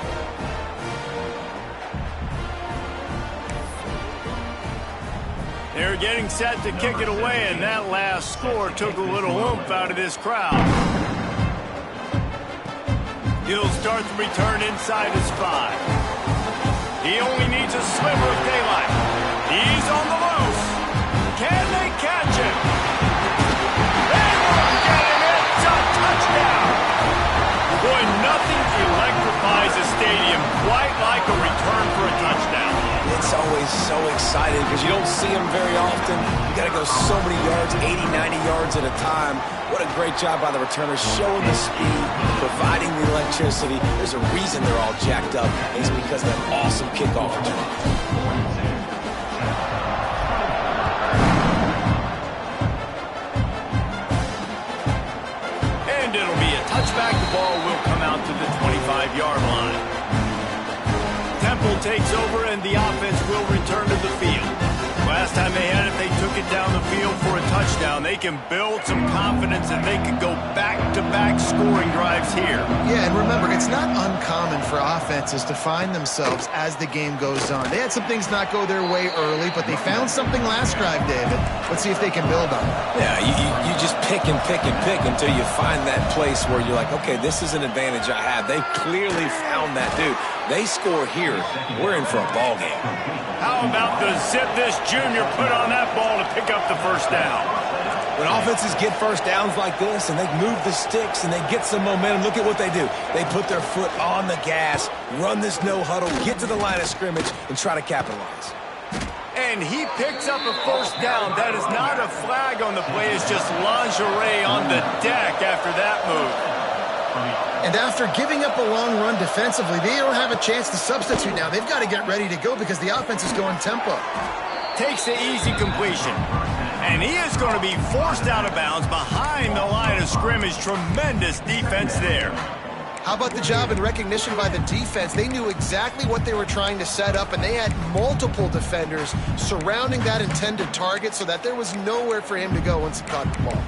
They're getting set to kick it away, and that last score took a little oomph out of this crowd. He'll start the return inside his 5. He only needs a sliver of daylight. He's on the loose. Can they catch him? They won't get him. It's a touchdown. Boy, nothing electrifies a stadium quite like a return for a touchdown. It's It's always so exciting because you don't see them very often. You got to go so many yards, 80, 90 yards at a time. What a great job by the returners, showing the speed, providing the electricity. There's a reason they're all jacked up. It's because of that awesome kickoff return. Touchback, the ball will come out to the 25-yard line. Temple takes over, and the offense will return to the field. Last time they had it, they took it down the field for a touchdown. They can build some confidence, and they can go back-to-back scoring drives here. Yeah, and remember, it's not uncommon for offenses to find themselves as the game goes on. They had some things not go their way early, but they found something last drive, David. Let's see if they can build on it. Yeah, you just pick and pick and pick until you find that place where you're like, okay, this is an advantage I have. They clearly found that, dude. They score here, we're in for a ball game. How about the zip this junior put on that ball to pick up the first down? When offenses get first downs like this and they move the sticks and they get some momentum, look at what they do. They put their foot on the gas, run this no huddle, get to the line of scrimmage, and try to capitalize. And he picks up a first down. That is not a flag on the play. It's just lingerie on the deck after that move. And after giving up a long run defensively, they don't have a chance to substitute now. They've got to get ready to go because the offense is going tempo. Takes the easy completion. And he is going to be forced out of bounds behind the line of scrimmage. Tremendous defense there. How about the job and recognition by the defense? They knew exactly what they were trying to set up, and they had multiple defenders surrounding that intended target so that there was nowhere for him to go once he caught the ball.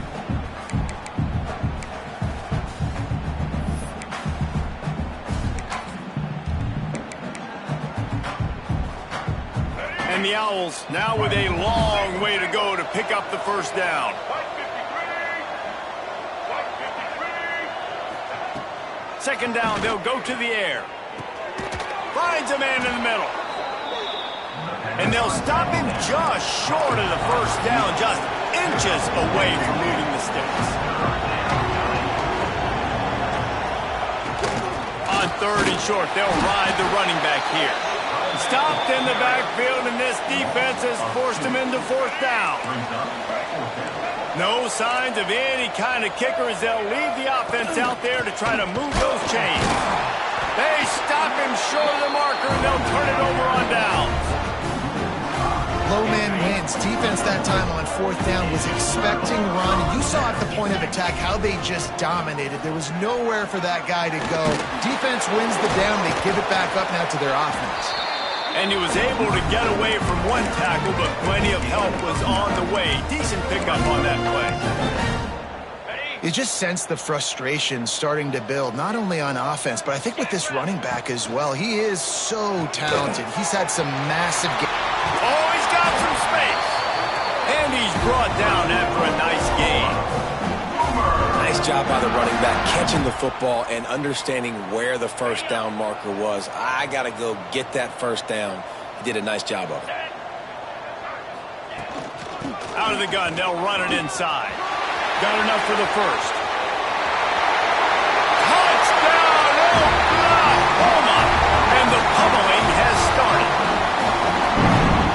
And the Owls now with a long way to go to pick up the first down. Second down, they'll go to the air. Finds a man in the middle. And they'll stop him just short of the first down, just inches away from moving the sticks. On third and short, they'll ride the running back here. Stopped in the backfield, and this defense has forced him into fourth down. No signs of any kind of kicker as they'll leave the offense out there to try to move those chains. They stop him short of the marker, and they'll turn it over on downs. Low man wins. Defense that time on fourth down was expecting run. And you saw at the point of attack how they just dominated. There was nowhere for that guy to go. Defense wins the down. They give it back up now to their offense. And he was able to get away from one tackle, but plenty of help was on the way. Decent pickup on that play. You just sense the frustration starting to build, not only on offense, but I think with this running back as well. He is so talented. He's had some massive games. Oh, he's got some space. And he's brought down after a nice gain. Nice job by the running back, catching the football and understanding where the first down marker was. I got to go get that first down. He did a nice job of it. Out of the gun, they'll run it inside. Got enough for the first. Touchdown, Oklahoma! And the pummeling has started.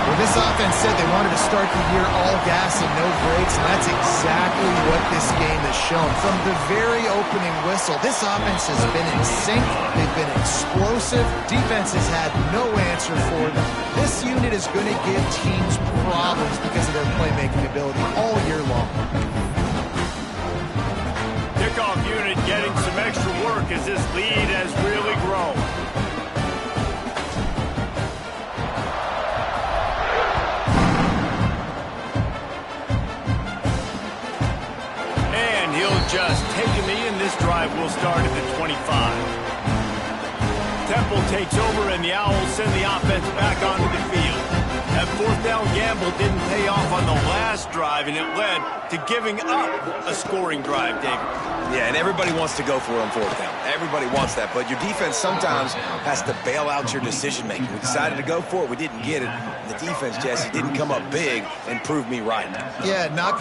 Well, this offense said they wanted to start the year all gas and no brakes, and that's exactly what this game has shown. From the very opening whistle, this offense has been in sync. They've been explosive. Defense has had no answer for them. This unit is going to give teams problems because of their playmaking ability all year long. Kickoff unit getting some extra work as this lead has really grown. And he'll just take a knee, and this drive will start at the 25. Temple takes over, and the Owls send the offense back onto the field. That fourth down gamble didn't pay off on the last drive, and it led to giving up a scoring drive, David. Yeah, and everybody wants to go for it on fourth down. Everybody wants that, but your defense sometimes has to bail out your decision-making. We decided to go for it. We didn't get it. The defense, Jesse, didn't come up big and prove me right. Yeah, not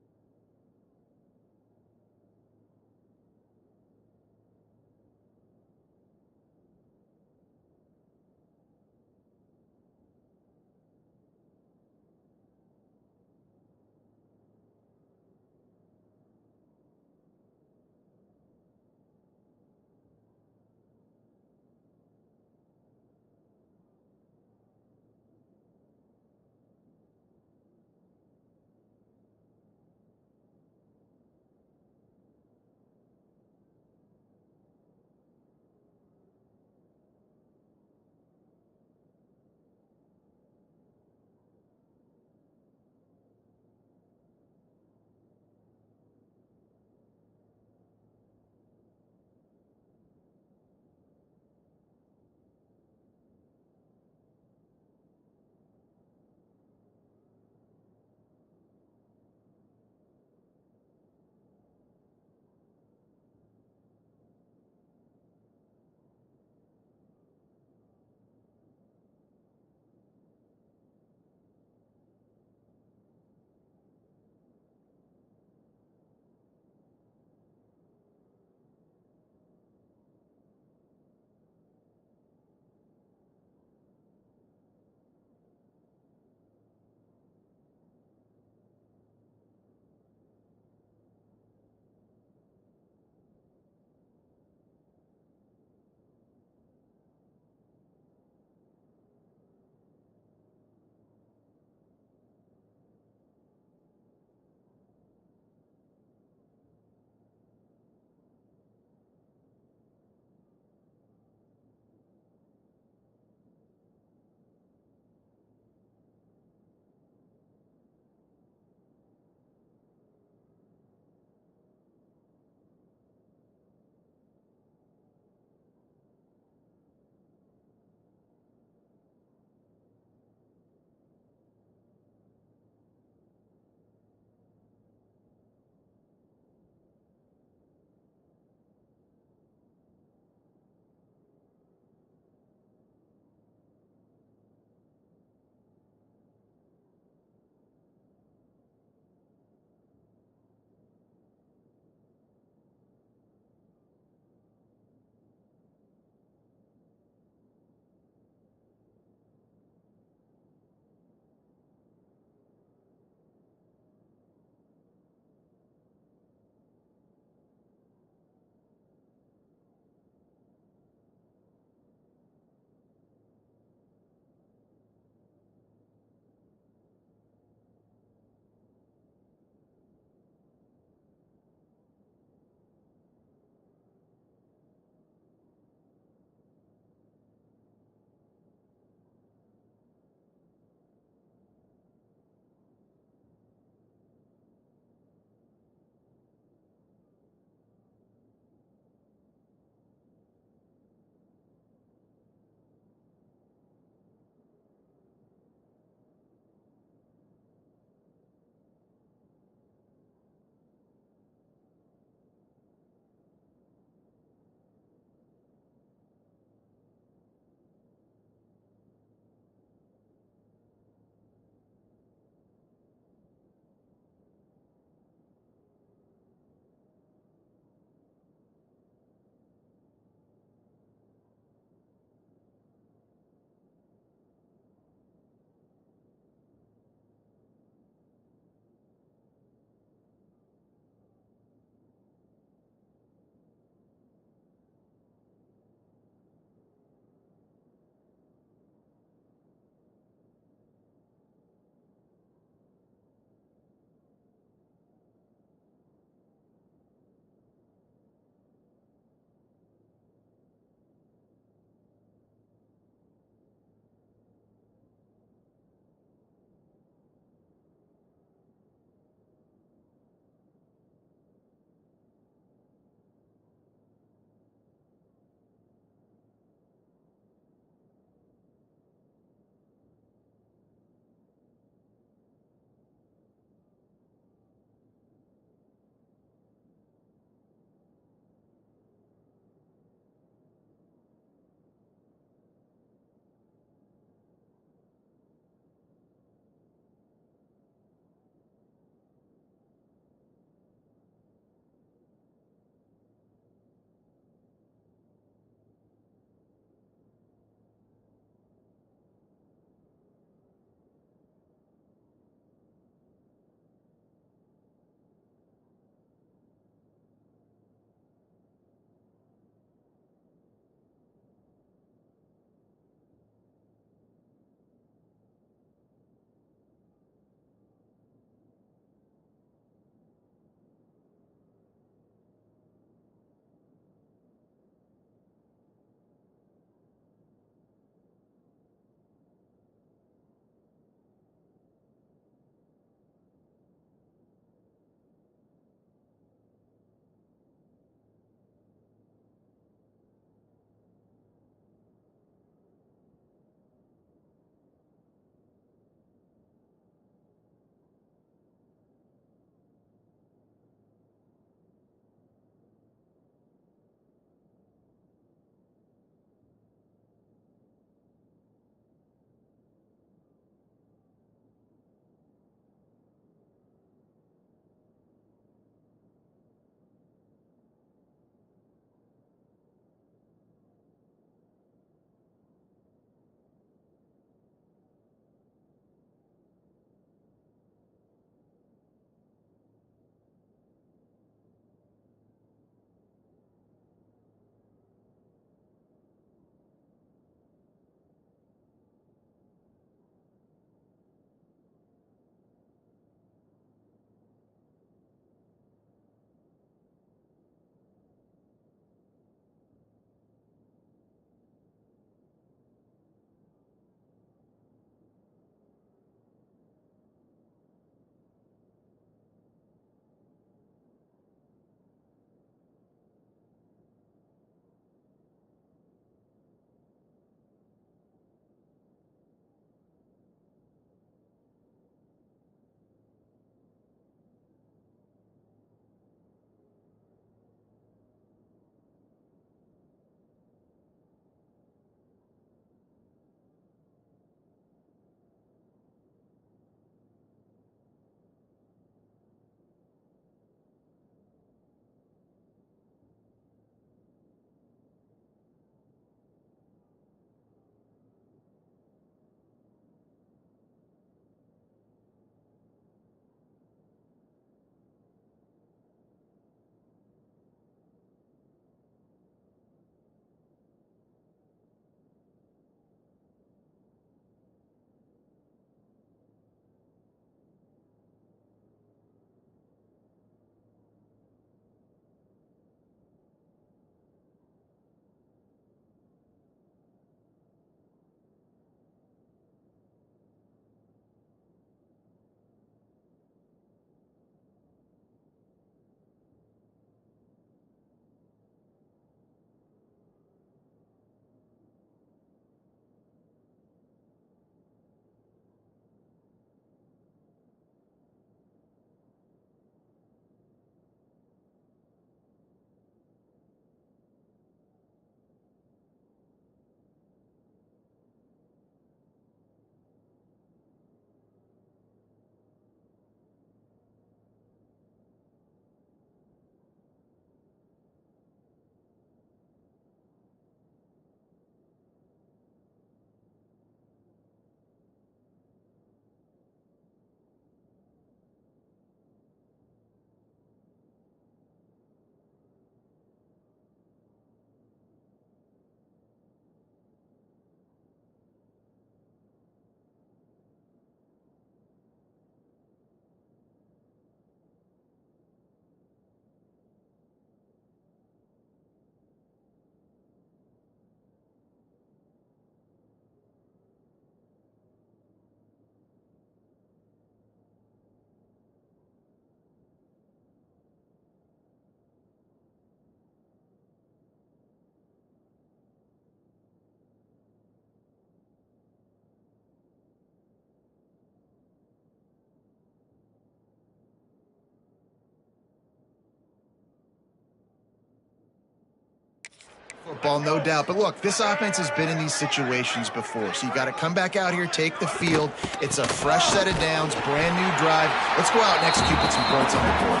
football, no doubt. But look, this offense has been in these situations before, so you got to come back out here, take the field. It's a fresh set of downs, brand new drive. Let's go out and execute with some points on the board.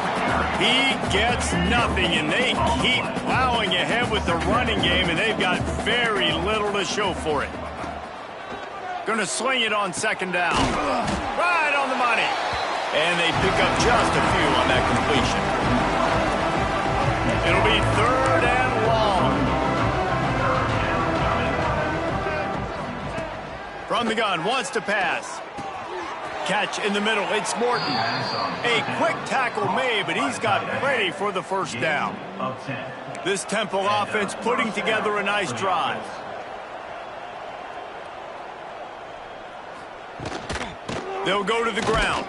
He gets nothing, and they keep plowing ahead with the running game, and they've got very little to show for it. Going to swing it on second down. Right on the money. And they pick up just a few on that completion. It'll be third and long. From the gun, wants to pass. Catch in the middle, it's Morton. A quick tackle made, but he's got ready for the first down. This Temple offense putting together a nice drive. They'll go to the ground.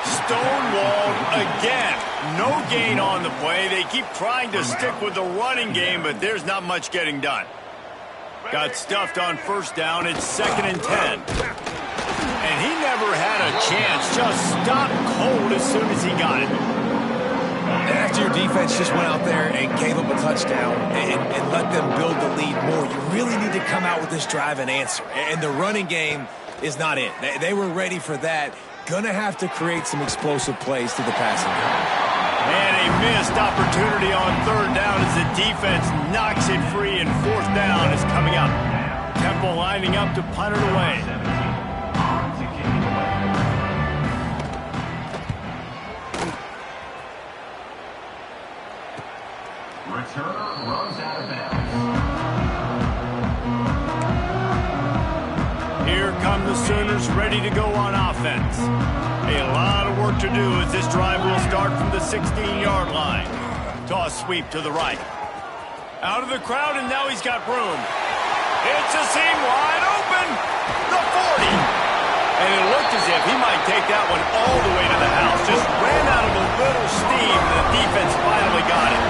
Stonewalled again. No gain on the play. They keep trying to stick with the running game, but there's not much getting done. Got stuffed on first down. It's 2nd and 10. And he never had a chance. Just stopped cold as soon as he got it. After your defense just went out there and gave up a touchdown and let them build the lead more, you really need to come out with this drive and answer. And the running game is not it. They were ready for that. Gonna have to create some explosive plays to the passing game. And a missed opportunity on third down as the defense knocks it free, and fourth down is coming up. Temple lining up to punt it away. Returner runs out of bounds. Here come the Sooners ready to go on offense. A lot of work to do as this drive will start from the 16-yard line. Toss sweep to the right. Out of the crowd, and now he's got room. It's a seam wide open. The 40. And it looked as if he might take that one all the way to the house. Just ran out of a little steam, and the defense finally got it.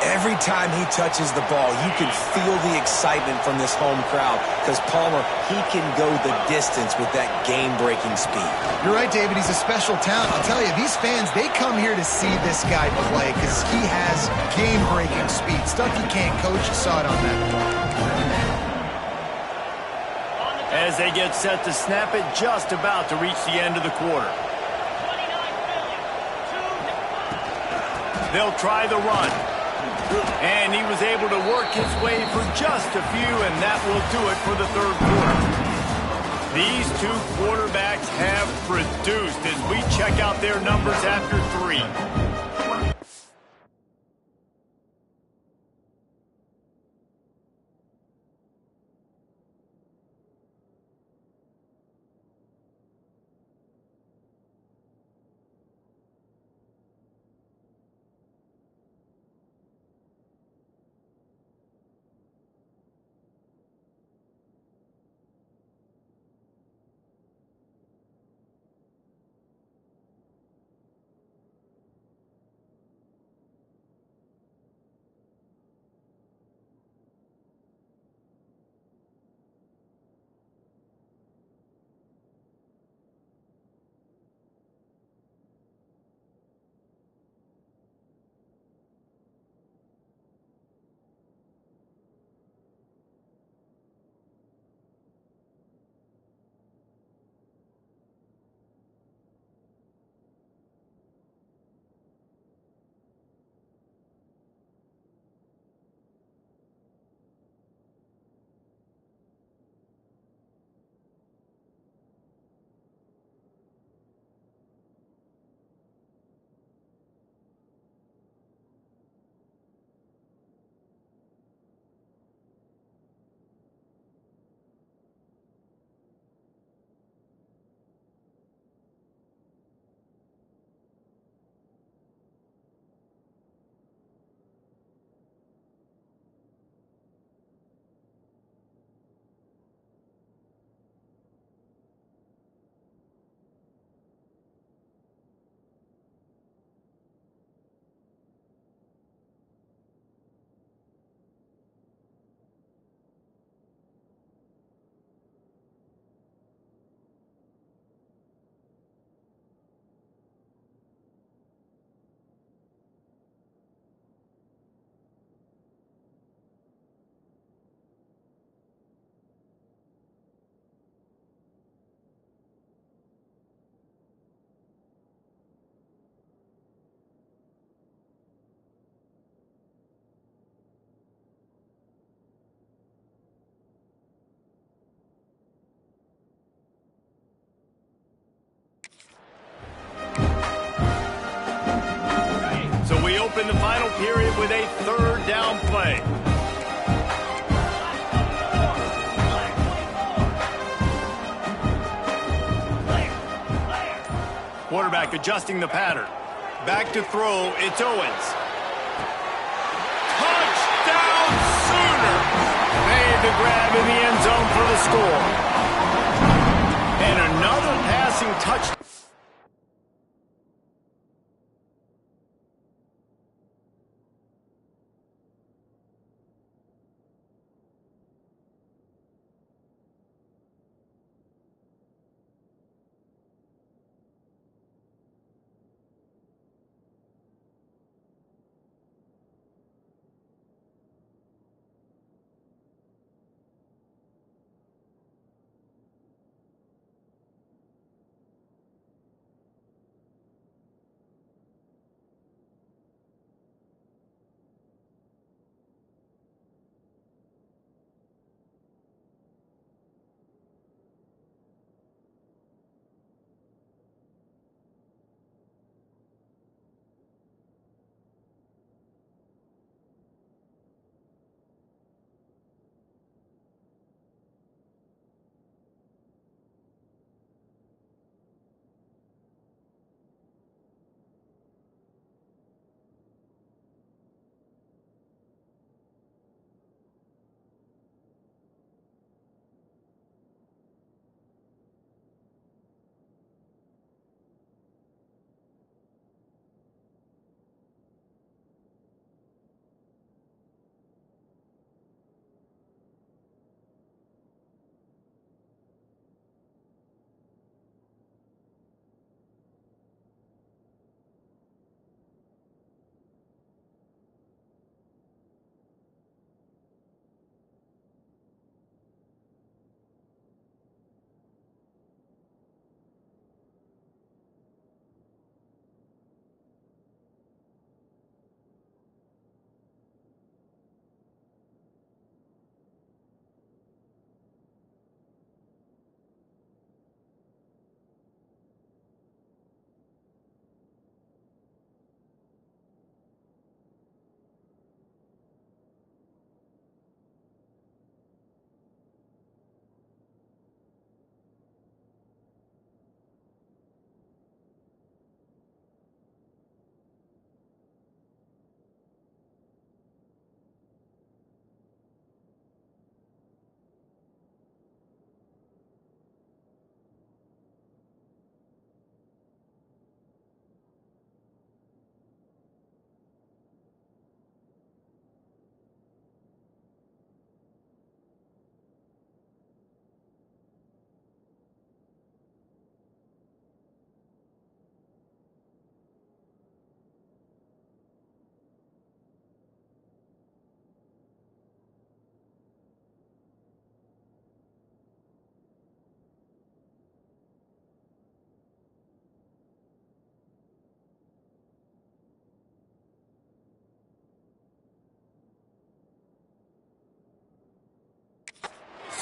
Every time he touches the ball, you can feel the excitement from this home crowd because Palmer, he can go the distance with that game-breaking speed. You're right, David. He's a special talent. I'll tell you, these fans, they come here to see this guy play because he has game-breaking speed. Stuff you can't coach. You saw it on that play. As they get set to snap it, just about to reach the end of the quarter. They'll try the run. And he was able to work his way for just a few, and that will do it for the third quarter. These two quarterbacks have produced as we check out their numbers after 3. it a third down play. Quarterback adjusting the pattern. Back to throw, it's Owens. Touchdown Sooners! Made the grab in the end zone for the score. And another passing touchdown.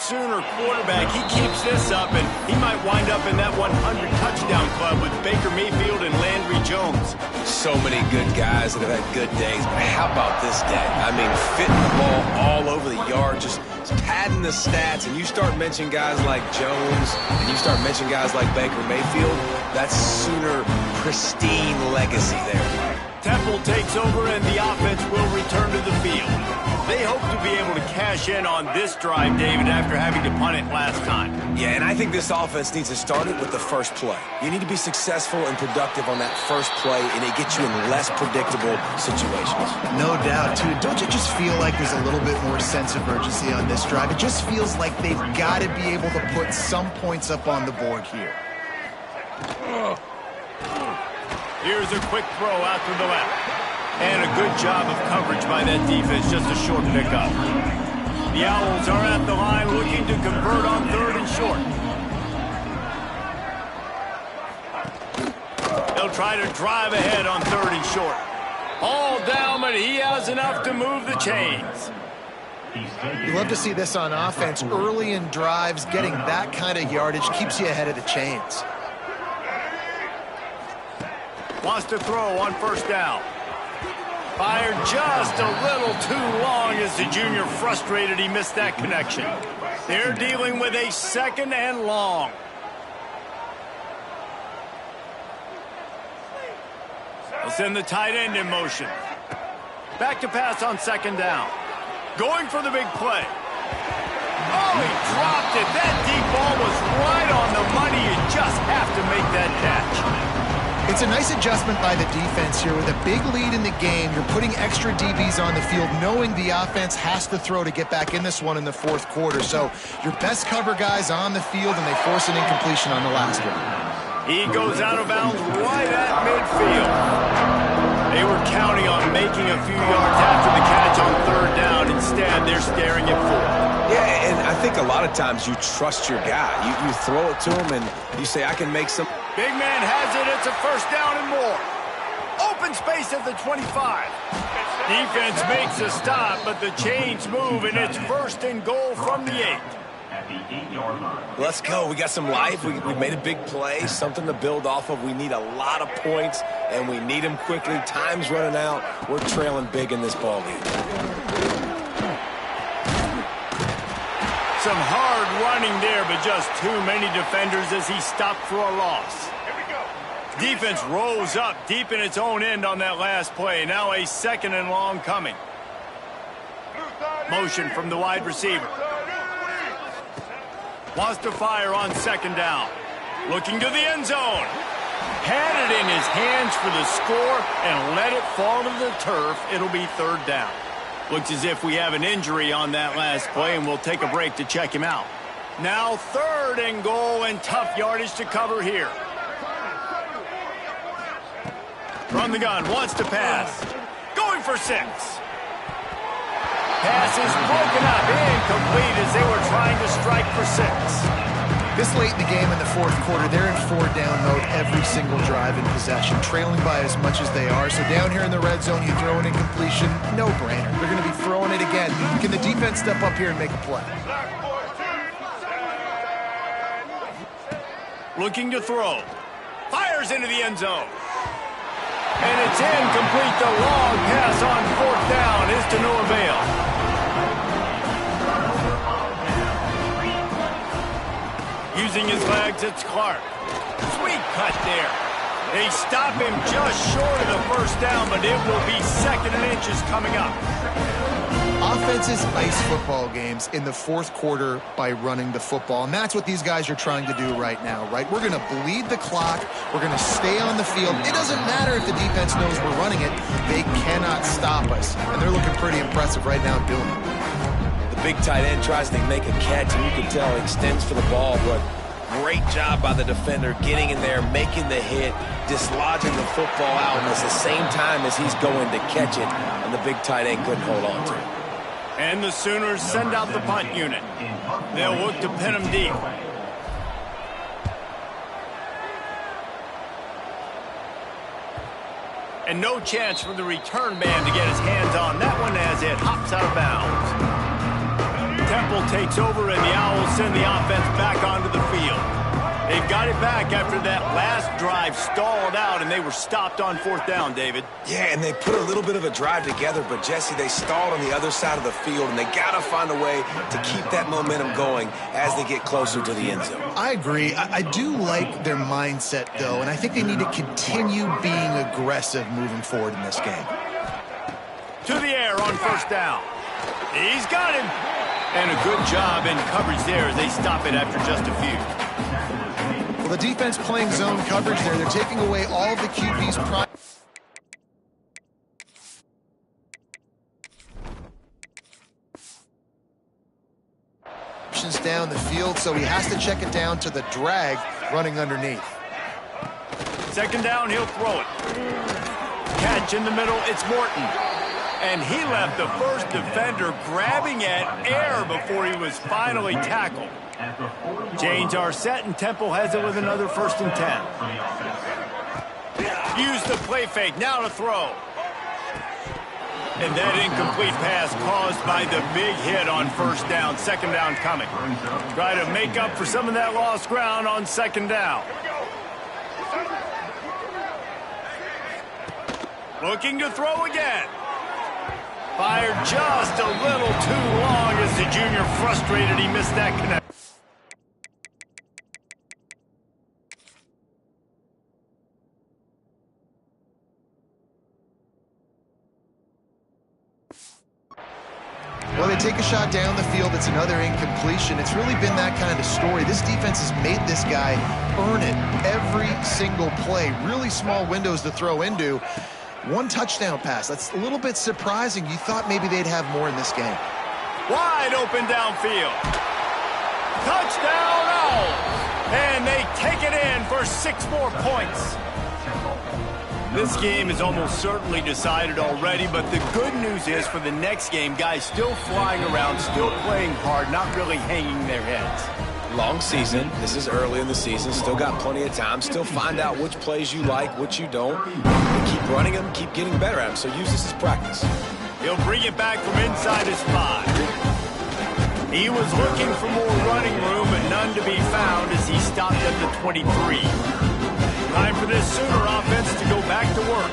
Sooner quarterback, he keeps this up, and he might wind up in that 100 touchdown club with Baker Mayfield and Landry Jones. So many good guys that have had good days, but how about this day? I mean, fitting the ball all over the yard, just padding the stats, and you start mentioning guys like Jones, and you start mentioning guys like Baker Mayfield, that's Sooner pristine legacy there. Temple takes over, and the offense will return to the field. They hope to be able to cash in on this drive, David, after having to punt it last time. Yeah, and I think this offense needs to start it with the first play. You need to be successful and productive on that first play, and it gets you in less predictable situations. No doubt, too. Don't you just feel like there's a little bit more sense of urgency on this drive? It just feels like they've got to be able to put some points up on the board here. Here's a quick throw out to the left. And a good job of coverage by that defense, just a short pickup. The Owls are at the line looking to convert on 3rd and short. They'll try to drive ahead on 3rd and short. All down, but he has enough to move the chains. You love to see this on offense. Early in drives, getting that kind of yardage keeps you ahead of the chains. Wants to throw on 1st down. Fired just a little too long as the junior frustrated he missed that connection. They're dealing with a second and long. They'll send the tight end in motion. Back to pass on second down. Going for the big play. Oh, he dropped it. That deep ball was right on the money. You just have to make that catch. It's a nice adjustment by the defense here. With a big lead in the game, you're putting extra DBs on the field, knowing the offense has to throw to get back in this one in the fourth quarter. So your best cover guys on the field, and they force an incompletion on the last one. He goes out of bounds right at midfield. They were counting on making a few yards after the catch on third down. Instead, they're staring at fourth. Yeah, and I think a lot of times you trust your guy. You throw it to him, and you say, I can make some... Big man has it. It's a first down and more. Open space at the 25. Defense makes a stop, but the chains move, and it's first and goal from the 8. At the 8-yard line. Let's go. We got some life. We made a big play, something to build off of. We need a lot of points, and we need them quickly. Time's running out. We're trailing big in this ball game. Some hard running there, but just too many defenders as he stopped for a loss. Defense rose up deep in its own end on that last play. Now a second and long coming. Motion from the wide receiver. Wants to fire on second down. Looking to the end zone. Had it in his hands for the score and let it fall to the turf. It'll be third down. Looks as if we have an injury on that last play, and we'll take a break to check him out. Now third and goal, and tough yardage to cover here. From the gun, wants to pass. Going for 6. Pass is broken up, incomplete as they were trying to strike for 6. This late in the game in the fourth quarter, they're in four-down mode every single drive in possession, trailing by as much as they are. So down here in the red zone, you throw an incompletion, no-brainer. They're going to be throwing it again. Can the defense step up here and make a play? Looking to throw. Fires into the end zone. And it's incomplete. The long pass on fourth down is to no avail. Using his legs, it's Clark. Sweet cut there. They stop him just short of the first down, but it will be second and inches coming up. Offenses ice football games in the fourth quarter by running the football, and that's what these guys are trying to do right now, right? We're going to bleed the clock. We're going to stay on the field. It doesn't matter if the defense knows we're running it. They cannot stop us, and they're looking pretty impressive right now doing it. The big tight end tries to make a catch, and you can tell he extends for the ball, but great job by the defender getting in there, making the hit, dislodging the football out, and at the same time as he's going to catch it, and the big tight end couldn't hold on to it. And the Sooners send out the punt unit. They'll look to pin him deep. And no chance for the return man to get his hands on that one as it hops out of bounds. Temple takes over, and the Owls send the offense back onto the field. They've got it back after that last drive stalled out, and they were stopped on fourth down, David. Yeah, and they put a little bit of a drive together, but, Jesse, they stalled on the other side of the field, and they got to find a way to keep that momentum going as they get closer to the end zone. I agree. I do like their mindset, though, and I think they need to continue being aggressive moving forward in this game. To the air on first down. He's got him. And a good job in coverage there as they stop it after just a few. Well, the defense playing zone coverage there. They're taking away all of the QB's prime. Options down the field, so he has to check it down to the drag running underneath. Second down, he'll throw it. Catch in the middle, it's Morton. And he left the first defender grabbing at air before he was finally tackled. Chains are set, and Temple has it with another 1st and 10. Use the play fake, now to throw. And that incomplete pass caused by the big hit on first down. Second down coming. Try to make up for some of that lost ground on second down. Looking to throw again. Fired just a little too long as the junior frustrated he missed that connection. Well, they take a shot down the field. It's another incompletion. It's really been that kind of story. This defense has made this guy earn it every single play. Really small windows to throw into. One touchdown pass. That's a little bit surprising. You thought maybe they'd have more in this game. Wide open downfield. Touchdown Owls! And they take it in for 6 more points. This game is almost certainly decided already, but the good news is for the next game, guys still flying around, still playing hard, not really hanging their heads. Long season. This is early in the season. Still got plenty of time. Still find out which plays you like, which you don't. And keep running them, keep getting better at them. So use this as practice. He'll bring it back from inside his 5. He was looking for more running room, but none to be found as he stopped at the 23. Time for this Sooner offense to go back to work.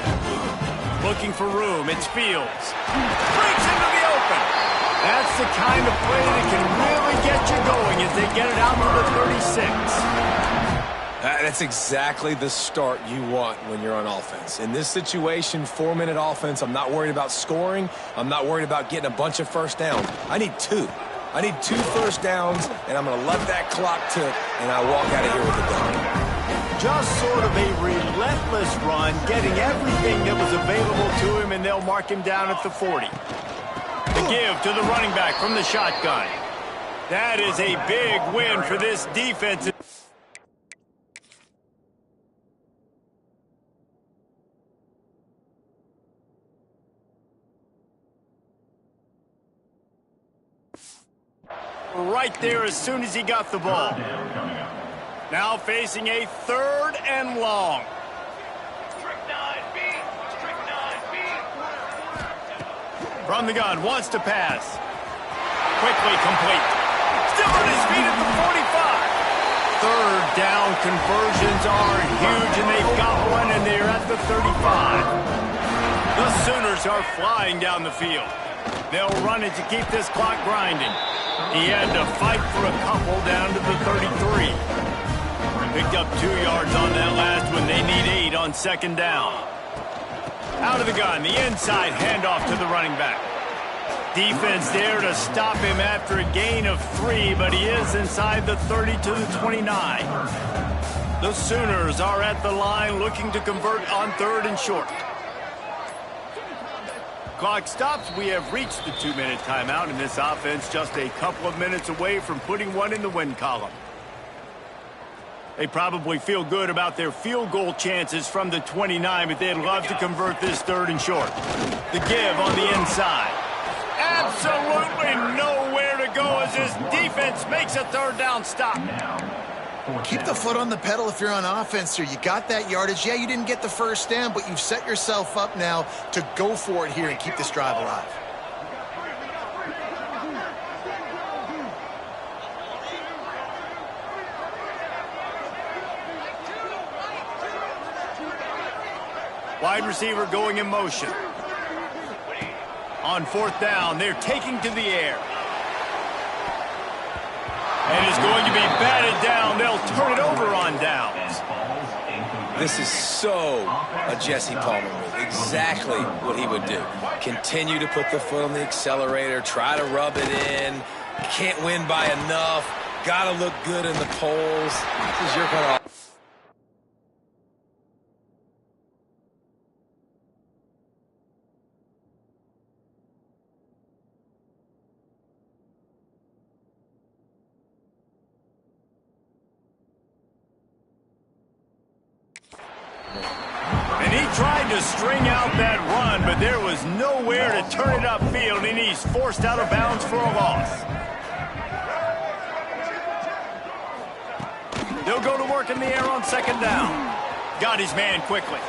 Looking for room. It's Fields. Breaks into the open. That's the kind of play that can really get you going as they get it out to the 36. That's exactly the start you want when you're on offense. In this situation, 4-minute offense, I'm not worried about scoring. I'm not worried about getting a bunch of first downs. I need 2. I need 2 first downs, and I'm going to let that clock tick, and I walk out of here with a dub. Just sort of a relentless run, getting everything that was available to him, and they'll mark him down at the 40. The give to the running back from the shotgun. That is a big win for this defense. Right there as soon as he got the ball. Now facing a 3rd and long. From the gun, wants to pass. Quickly complete. Still on his feet at the 45. 3rd down conversions are huge, and they've got one, and they're at the 35. The Sooners are flying down the field. They'll run it to keep this clock grinding. He had to fight for a couple down to the 33. Picked up 2 yards on that last one. They need 8 on 2nd down. Out of the gun, the inside handoff to the running back. Defense there to stop him after a gain of 3, but he is inside the 30 to the 29. The Sooners are at the line looking to convert on 3rd and short. Clock stops. We have reached the 2-minute timeout, and this offense just a couple of minutes away from putting one in the win column. They probably feel good about their field goal chances from the 29, but they'd love to convert this 3rd and short. The give on the inside. Absolutely nowhere to go as this defense makes a 3rd down stop. Keep the foot on the pedal if you're on offense here. You got that yardage. Yeah, you didn't get the first down, but you've set yourself up now to go for it here and keep this drive alive. Wide receiver going in motion. On 4th down, they're taking to the air. And it's going to be batted down. They'll turn it over on downs. This is so a Jesse Palmer move. Exactly what he would do. Continue to put the foot on the accelerator. Try to rub it in. Can't win by enough. Got to look good in the polls. This is your kind of... And he tried to string out that run, but there was nowhere to turn it upfield, and he's forced out of bounds for a loss. They'll go to work in the air on 2nd down. Got his man quickly.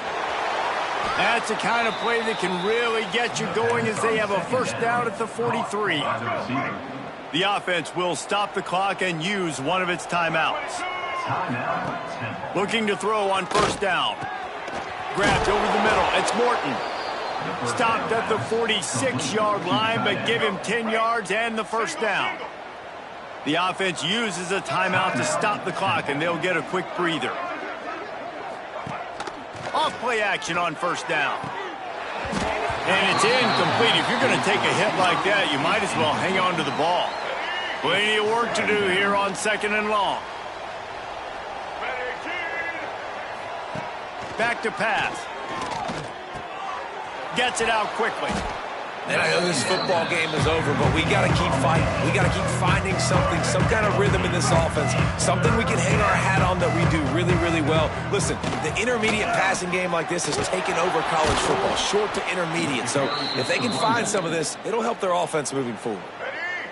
That's the kind of play that can really get you going as they have a 1st down at the 43. The offense will stop the clock and use one of its timeouts. Looking to throw on 1st down. Grabbed over the middle. It's Morton. Stopped at the 46-yard line, but give him 10 yards and the first down. The offense uses a timeout to stop the clock, and they'll get a quick breather. Off-play action on first down. And it's incomplete. If you're going to take a hit like that, you might as well hang on to the ball. Plenty of work to do here on second and long. Back to pass. Gets it out quickly. And I know this football game is over, but we got to keep fighting. We got to keep finding something, some kind of rhythm in this offense, something we can hang our hat on that we do really, really well. Listen, the intermediate passing game like this has taken over college football, short to intermediate. So if they can find some of this, it'll help their offense moving forward.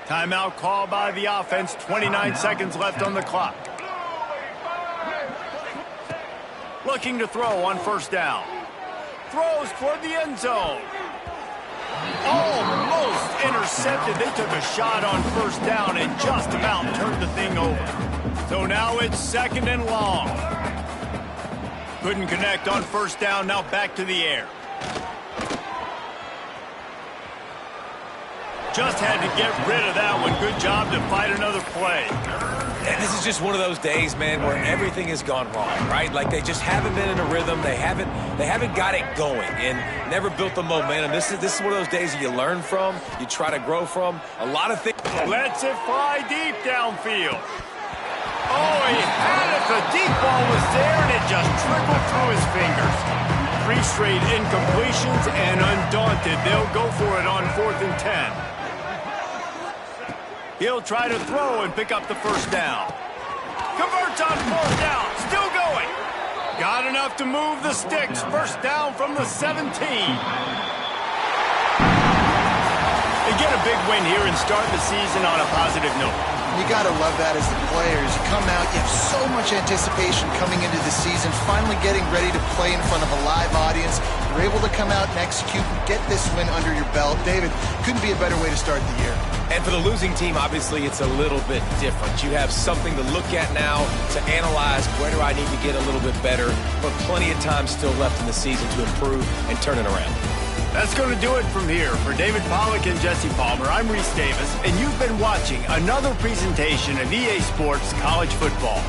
Timeout call by the offense. 29 seconds left on the clock. Looking to throw on first down. Throws toward the end zone. Almost intercepted. They took a shot on first down and just about turned the thing over. So now it's second and long. Couldn't connect on first down. Now back to the air. Just had to get rid of that one. Good job to fight another play. And this is just one of those days, man, where everything has gone wrong, right? Like they just haven't been in a rhythm. They haven't got it going and never built the momentum. This is one of those days that you learn from, you try to grow from. A lot of things. Lets it fly deep downfield. Oh, he had it. The deep ball was there, and it just trickled through his fingers. 3 straight incompletions, and undaunted, they'll go for it on 4th and 10. He'll try to throw and pick up the first down. Converts on 4th down. Still going. Got enough to move the sticks. First down from the 17. They get a big win here and start the season on a positive note. You got to love that as the players. You come out, you have so much anticipation coming into the season, finally getting ready to play in front of a live audience. You're able to come out and execute and get this win under your belt. David, couldn't be a better way to start the year. And for the losing team, obviously, it's a little bit different. You have something to look at now, to analyze where do I need to get a little bit better, but plenty of time still left in the season to improve and turn it around. That's going to do it from here. For David Pollack and Jesse Palmer, I'm Reese Davis, and you've been watching another presentation of EA Sports College Football.